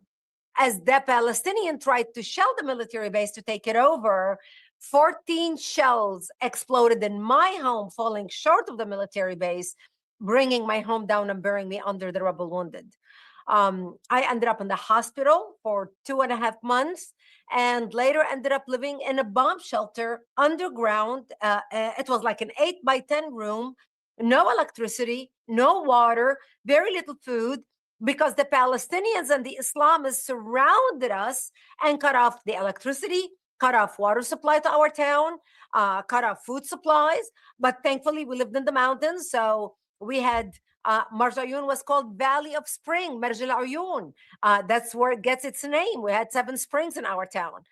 As the Palestinian tried to shell the military base to take it over, 14 shells exploded in my home, falling short of the military base, bringing my home down and burying me under the rubble wounded. I ended up in the hospital for 2.5 months, and later ended up living in a bomb shelter underground. It was like an 8x10 room, no electricity, no water, very little food, because the Palestinians and the Islamists surrounded us and cut off the electricity, cut off water supply to our town, cut off food supplies. But thankfully, we lived in the mountains, so we had Marjayoun was called Valley of Spring, Marj al-Uyun. That's where it gets its name. We had 7 springs in our town.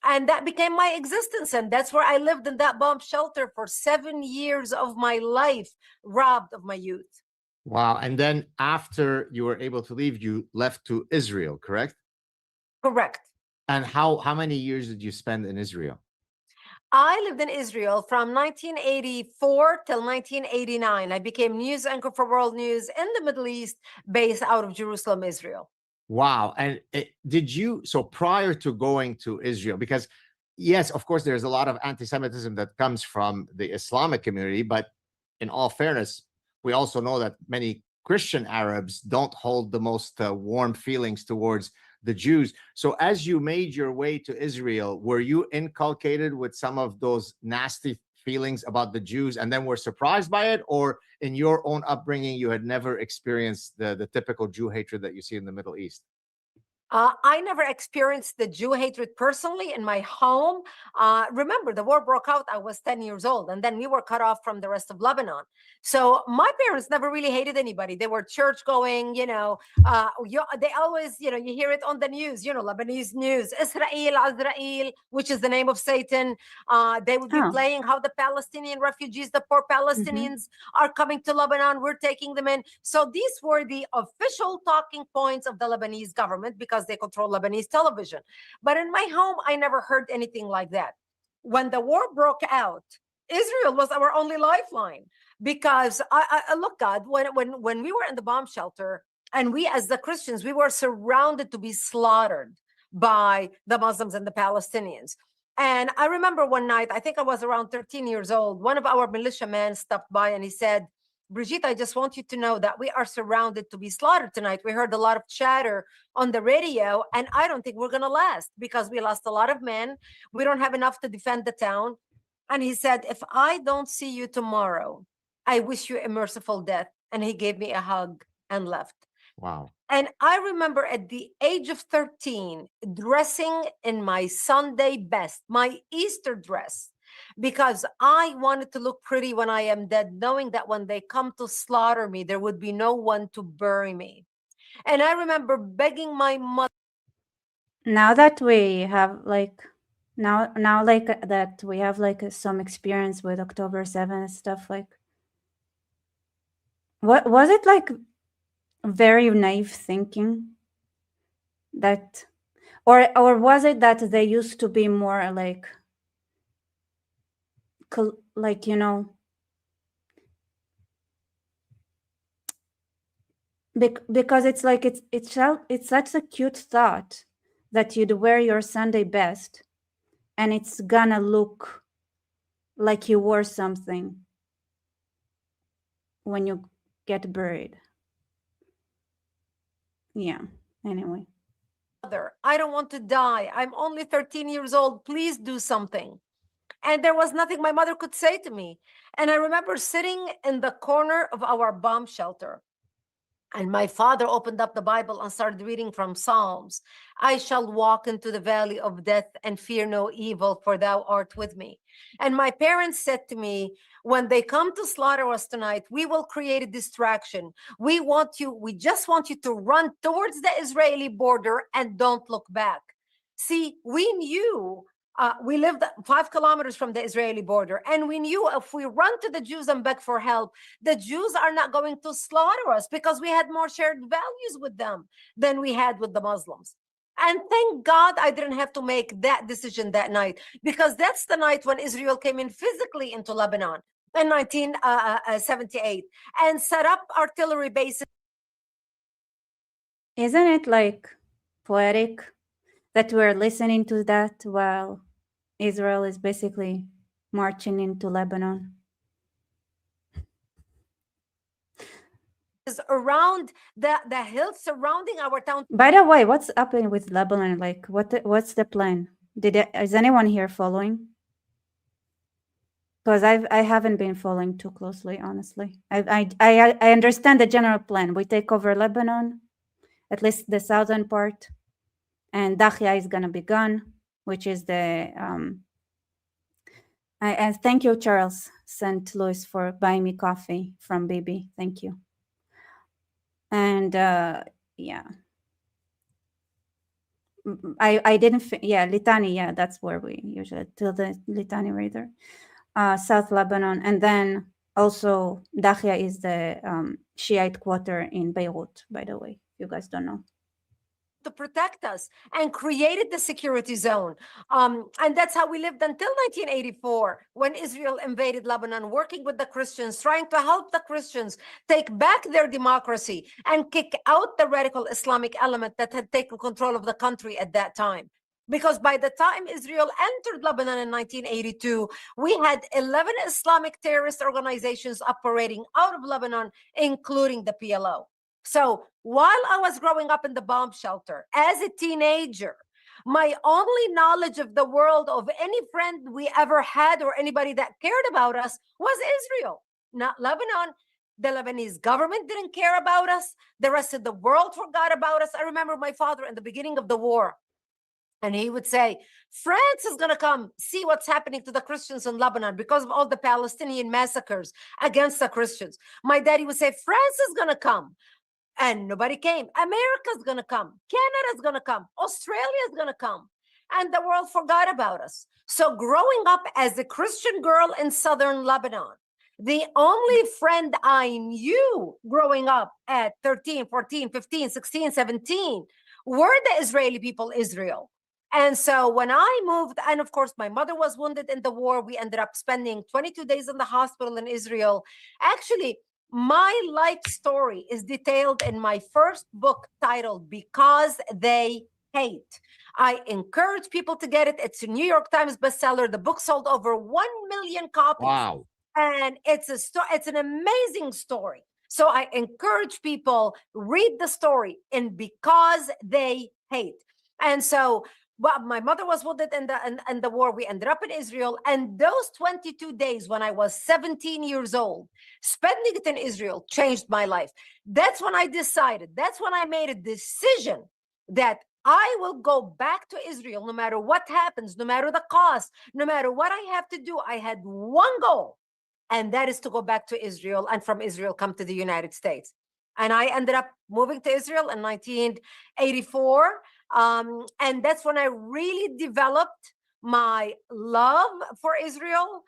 And that became my existence. And that's where I lived in that bomb shelter for 7 years of my life, robbed of my youth. Wow. And then after you were able to leave, you left to Israel, correct? Correct. And how many years did you spend in Israel? I lived in Israel from 1984 till 1989. I became news anchor for World News in the Middle East, based out of Jerusalem, Israel. Wow. And so prior to going to Israel, because yes, of course, there's a lot of anti-Semitism that comes from the Islamic community, but in all fairness, we also know that many Christian Arabs don't hold the most warm feelings towards the Jews. So as you made your way to Israel, were you inculcated with some of those nasty feelings about the Jews and then were surprised by it? Or in your own upbringing, you had never experienced the typical Jew hatred that you see in the Middle East? I never experienced the Jew hatred personally in my home. Remember, the war broke out. I was 10 years old, and then we were cut off from the rest of Lebanon. So my parents never really hated anybody. They were church going, they always, you hear it on the news, Lebanese news, Israel, Azrael, which is the name of Satan. They would be playing how the Palestinian refugees, the poor Palestinians are coming to Lebanon. We're taking them in. So these were the official talking points of the Lebanese government, because they control Lebanese television. But in my home, I never heard anything like that. When the war broke out, Israel was our only lifeline, because I look, God, when we were in the bomb shelter, and we as the Christians, we were surrounded to be slaughtered by the Muslims and the Palestinians. And I remember one night, I think I was around 13 years old, one of our militiamen stopped by and he said, Brigitte, I just want you to know that we are surrounded to be slaughtered tonight. We heard a lot of chatter on the radio, and I don't think we're going to last, because we lost a lot of men. We don't have enough to defend the town. And he said, if I don't see you tomorrow, I wish you a merciful death. And he gave me a hug and left. Wow. And I remember at the age of 13, dressing in my Sunday best, my Easter dress, because I wanted to look pretty when I am dead, knowing that when they come to slaughter me, there would be no one to bury me. And I remember begging my mother. Now that we have that we have some experience with October 7th stuff, what was it, very naive thinking that, or was it that they used to be more because it's it's such a cute thought that you'd wear your Sunday best and it's gonna look like you wore something when you get buried. Yeah, anyway. I don't want to die. I'm only 13 years old. Please do something. And there was nothing my mother could say to me. And I remember sitting in the corner of our bomb shelter. And my father opened up the Bible and started reading from Psalms. I shall walk into the valley of death and fear no evil, for thou art with me. And my parents said to me, when they come to slaughter us tonight, we will create a distraction. We just want you to run towards the Israeli border and don't look back. See, we knew we lived 5 kilometers from the Israeli border, and we knew if we run to the Jews and beg for help, the Jews are not going to slaughter us because we had more shared values with them than we had with the Muslims. And thank God I didn't have to make that decision that night, because that's the night when Israel came in physically into Lebanon in 1978 and set up artillery bases. Isn't it like poetic that we're listening to that while Israel is basically marching into Lebanon? Around the hills surrounding our town. By the way, what's happening with Lebanon? Like, what's the plan? Is anyone here following? Because I haven't been following too closely, honestly. I understand the general plan. We take over Lebanon, at least the southern part, and Dakhia is gonna be gone, which is the and thank you, Charles St. Louis, for buying me coffee from Bibi. Thank you. And yeah, I didn't. Yeah, Litani. Yeah, that's where we usually till the Litani Raider, South Lebanon, and then also Dakhia is the Shiite quarter in Beirut. By the way, if you guys don't know. To protect us, and created the security zone. And that's how we lived until 1984, when Israel invaded Lebanon, working with the Christians, trying to help the Christians take back their democracy and kick out the radical Islamic element that had taken control of the country at that time. Because by the time Israel entered Lebanon in 1982, we had 11 Islamic terrorist organizations operating out of Lebanon, including the PLO. So while I was growing up in the bomb shelter as a teenager, my only knowledge of the world of any friend we ever had or anybody that cared about us was Israel, not Lebanon. The Lebanese government didn't care about us. The rest of the world forgot about us. I remember my father in the beginning of the war, and he would say, France is going to come see what's happening to the Christians in Lebanon because of all the Palestinian massacres against the Christians. My daddy would say, France is going to come. And nobody came. America's going to come. Canada's going to come. Australia's going to come. And the world forgot about us. So growing up as a Christian girl in southern Lebanon, the only friend I knew growing up at 13, 14, 15, 16, 17 were the Israeli people, Israel. And so when I moved, and of course, my mother was wounded in the war, we ended up spending 22 days in the hospital in Israel. Actually, my life story is detailed in my first book titled Because They Hate. I encourage people to get it. It's a New York Times bestseller. The book sold over 1 million copies. Wow. And it's an amazing story. So I encourage people, read the story in Because They Hate. And so my mother was wounded in the war. We ended up in Israel. And those 22 days when I was 17 years old, spending it in Israel changed my life. That's when I decided, that's when I made a decision that I will go back to Israel no matter what happens, no matter the cost, no matter what I have to do. I had one goal, and that is to go back to Israel, and from Israel come to the United States. And I ended up moving to Israel in 1984. And that's when I really developed my love for Israel,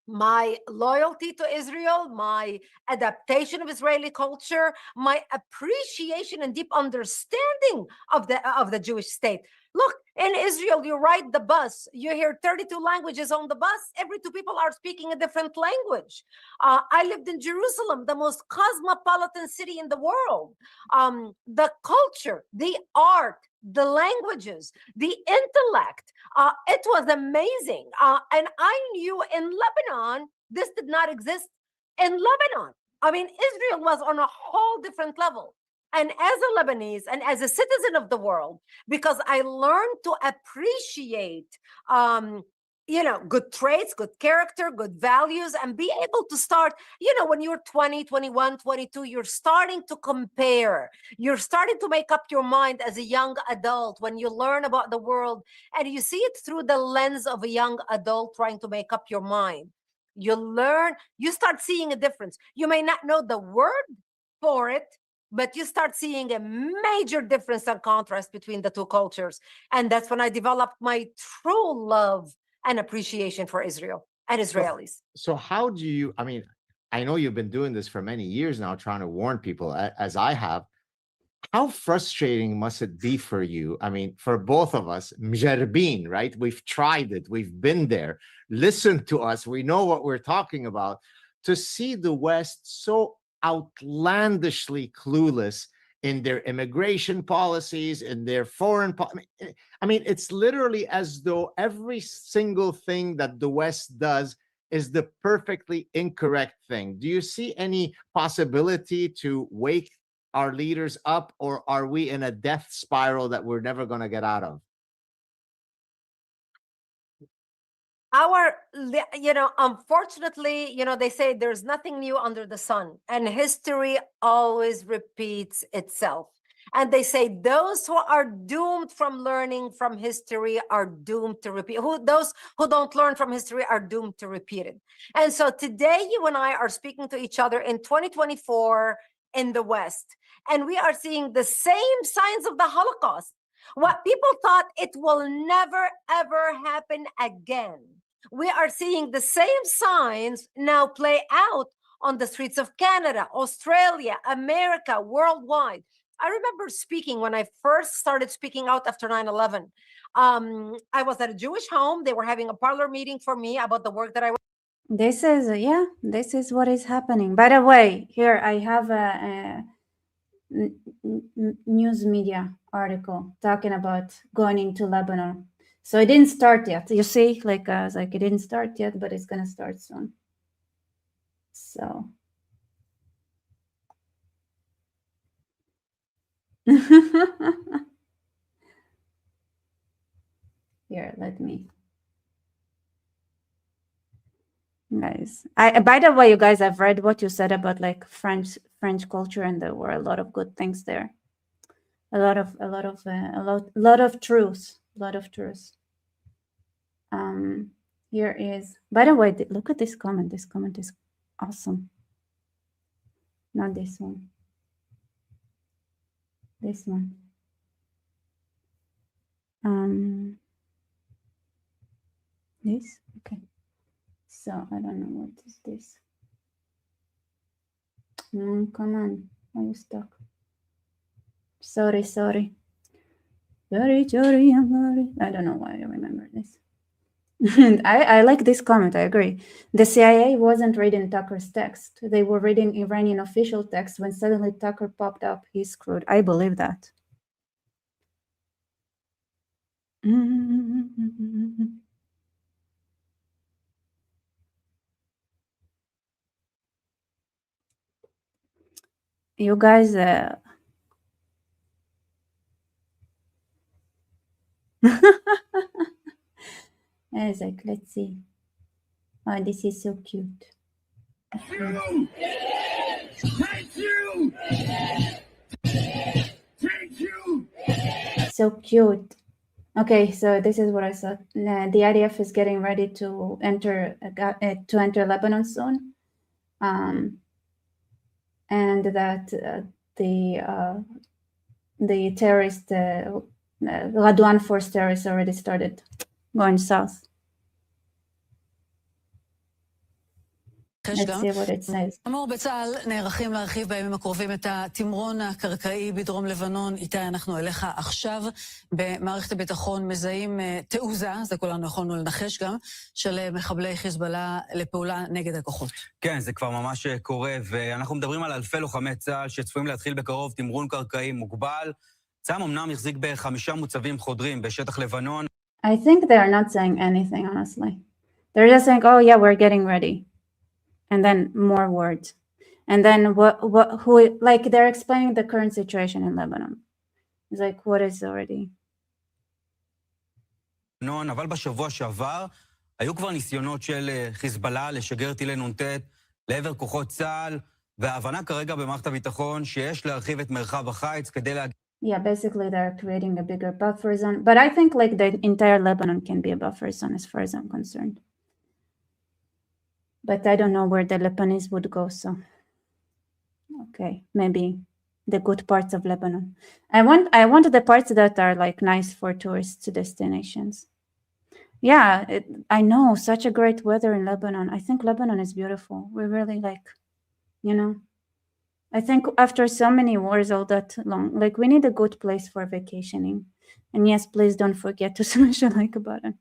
my loyalty to Israel, my adaptation of Israeli culture, my appreciation and deep understanding of the Jewish state. Look, in Israel, you ride the bus, you hear 32 languages on the bus. Every 2 people are speaking a different language. I lived in Jerusalem, the most cosmopolitan city in the world. The culture, the art, the languages, the intellect, it was amazing. And I knew in Lebanon, this did not exist in Lebanon. I mean, Israel was on a whole different level. And as a Lebanese and as a citizen of the world, because I learned to appreciate good traits, good character, good values, and be able to start, when you're 20, 21, 22, you're starting to compare. You're starting to make up your mind as a young adult when you learn about the world and you see it through the lens of a young adult trying to make up your mind. You start seeing a difference. You may not know the word for it, but you start seeing a major difference and contrast between the two cultures. And that's when I developed my true love and appreciation for Israel and Israelis. So how do you, I know you've been doing this for many years now, trying to warn people, as I have. How frustrating must it be for you? For both of us, Mjarbin, right? We've tried it. We've been there. Listen to us. We know what we're talking about. To see the West so outlandishly clueless in their immigration policies, in their foreign policy. It's literally as though every single thing that the West does is the perfectly incorrect thing. Do you see any possibility to wake our leaders up, or are we in a death spiral that we're never going to get out of? Unfortunately, they say there's nothing new under the sun, and history always repeats itself. And they say those who are doomed from learning from history are doomed to repeat. Those who don't learn from history are doomed to repeat it. And so today, you and I are speaking to each other in 2024 in the West, and we are seeing the same signs of the Holocaust. What people thought it will never, ever happen again. We are seeing the same signs now play out on the streets of Canada, Australia, America, worldwide. I remember speaking when I first started speaking out after 9/11. I was at a Jewish home. They were having a parlor meeting for me about the work that I was. This is what is happening. By the way, here I have a news media article talking about going into Lebanon. So it didn't start yet. You see, I was like, it didn't start yet, but it's going to start soon. So. Here, let me. Guys, by the way, you guys, I've read what you said about French culture, and there were a lot of good things there. A lot of truth. Here is, by the way, look at this comment. This comment is awesome. Not this one. This one. This? Okay. So I don't know what is this. Come on. Are you stuck? Sorry. Sorry, I'm sorry. I don't know why I remember this. I like this comment. I agree. The CIA wasn't reading Tucker's text. They were reading Iranian official text when suddenly Tucker popped up. He's screwed. I believe that. You guys, Isaac, let's see. Oh, this is so cute. Thank you. So cute. Okay, so this is what I saw. The IDF is getting ready to enter Lebanon soon, and that the terrorist Radwan force terrorists already started going south. Let's see what it says. אמור בצה"ל נערכים להרחיב בימים הקרובים את התמרון הקרקעי בדרום לבנון. איתי אנחנו אליך עכשיו. במערכת הביטחון מזהים תעוזה, זה כולנו יכולנו לנחש גם, של מחבלי חיזבאללה לפעולה נגד הכוחות. כן, זה כבר ממש קורה, ואנחנו מדברים על אלפי לוחמי צה"ל שצפויים להתחיל בקרוב תמרון קרקעי מוגבל. צה"ל אמנם יחזיק ב5 מוצבים חודרים בשטח לבנון. I think they are not saying anything, honestly. They're just saying, oh yeah, we're getting ready. And then more words. And then they're explaining the current situation in Lebanon. It's like, what is already? אבל בשבוע שעבר היו כבר ניסיונות של חיזבאללה לשגר טילי נ"ט לעבר כוחות צה"ל, וההבנה כרגע במערכת הביטחון שיש להרחיב את מרחב החיץ כדי להגיע... Yeah, basically they're creating a bigger buffer zone. But I think like the entire Lebanon can be a buffer zone as far as I'm concerned. But I don't know where the Lebanese would go, so... Okay, maybe the good parts of Lebanon. I want the parts that are like nice for tourist destinations. Yeah, I know, such a great weather in Lebanon. I think Lebanon is beautiful. We really like, you know, I think after so many wars all that long, like we need a good place for vacationing. And yes, please don't forget to smash a like button.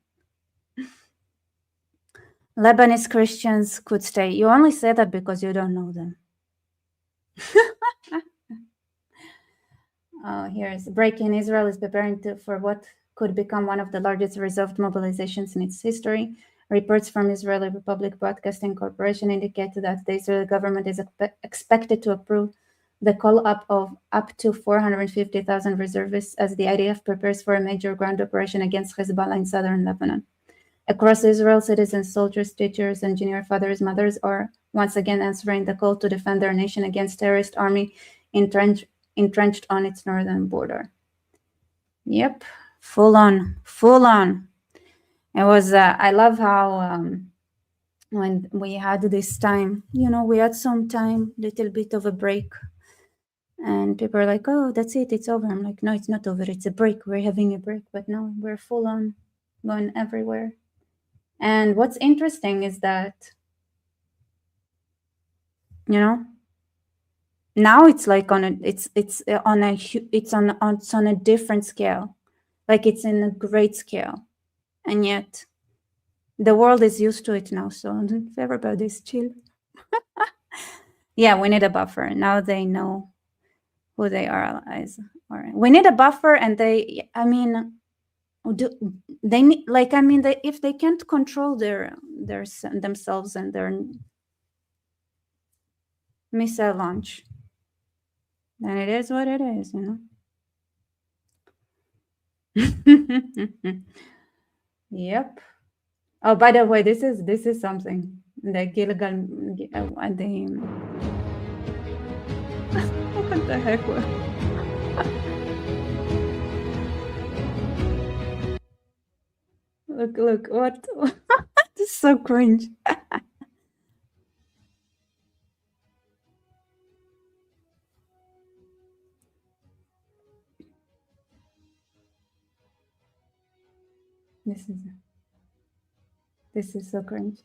Lebanese Christians could stay. You only say that because you don't know them. Here's breaking. Israel is preparing for what could become one of the largest reserved mobilizations in its history. Reports from Israeli Republic Broadcasting Corporation indicate that the Israeli government is expected to approve the call-up of up to 450,000 reservists as the IDF prepares for a major ground operation against Hezbollah in southern Lebanon. Across Israel, citizens, soldiers, teachers, engineers, fathers, mothers are once again answering the call to defend their nation against terrorist army entrenched on its northern border. Yep, full on. It was, I love how when we had this time, you know, we had some time, little bit of a break. And people are like, oh, that's it, it's over. I'm like, no, it's not over, it's a break. We're having a break, but no, we're full on, going everywhere. And what's interesting is that, you know, now it's like on a different scale, like it's in a great scale, and yet the world is used to it now. So everybody's chill. Yeah, we need a buffer. Now they know who they are allies. All right, we need a buffer, and they need, like, I mean, if they can't control themselves and their missile launch, then it is what it is, you know. Yep. Oh, by the way, this is something. The Gilgal, what the heck? Look, what? This is so cringe. This is so cringe.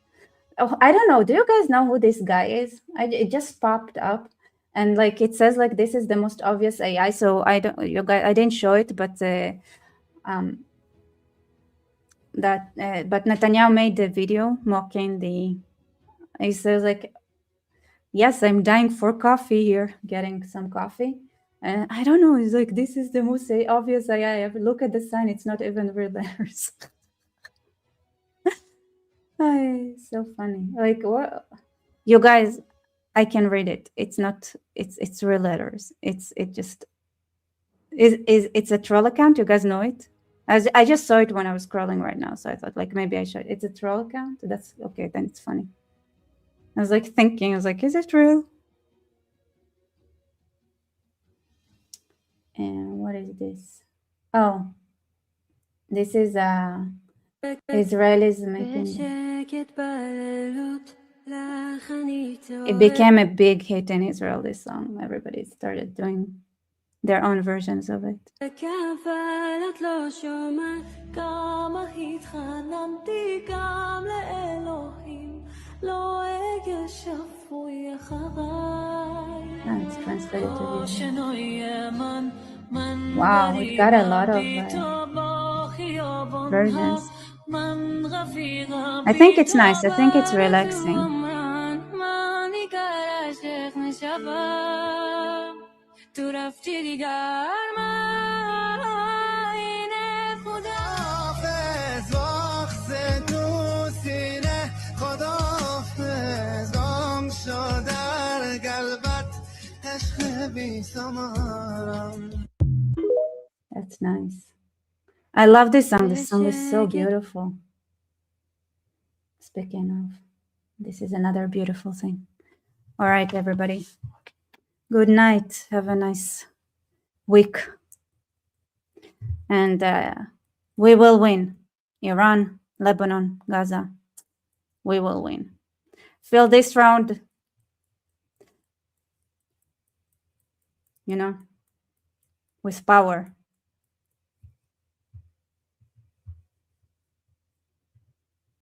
Oh, I don't know. Do you guys know who this guy is? It just popped up, and like it says like this is the most obvious AI. So I didn't show it, but but Netanyahu made the video mocking the. He says like, yes, I'm dying for coffee here, getting some coffee. And I don't know, it's like, this is the most obvious AI ever. Look at the sign, it's not even real letters. So funny. Like, what? You guys, I can read it. It's not, it's real letters. It's a troll account. You guys know it? I just saw it when I was scrolling right now. So I thought like, maybe I should. It's a troll account. That's okay. Then it's funny. I was like thinking, I was like, is it real? And what is this? Oh, this is Israelis making. It became a big hit in Israel, this song. Everybody started doing their own versions of it. It's translated to Hebrew. Wow, we've got a lot of versions. I think it's nice. I think it's relaxing. That's nice. I love this song. This song is so beautiful. Speaking of, this is another beautiful thing. All right, everybody. Good night. Have a nice week. And we will win. Iran, Lebanon, Gaza. We will win. Fill this round, with power.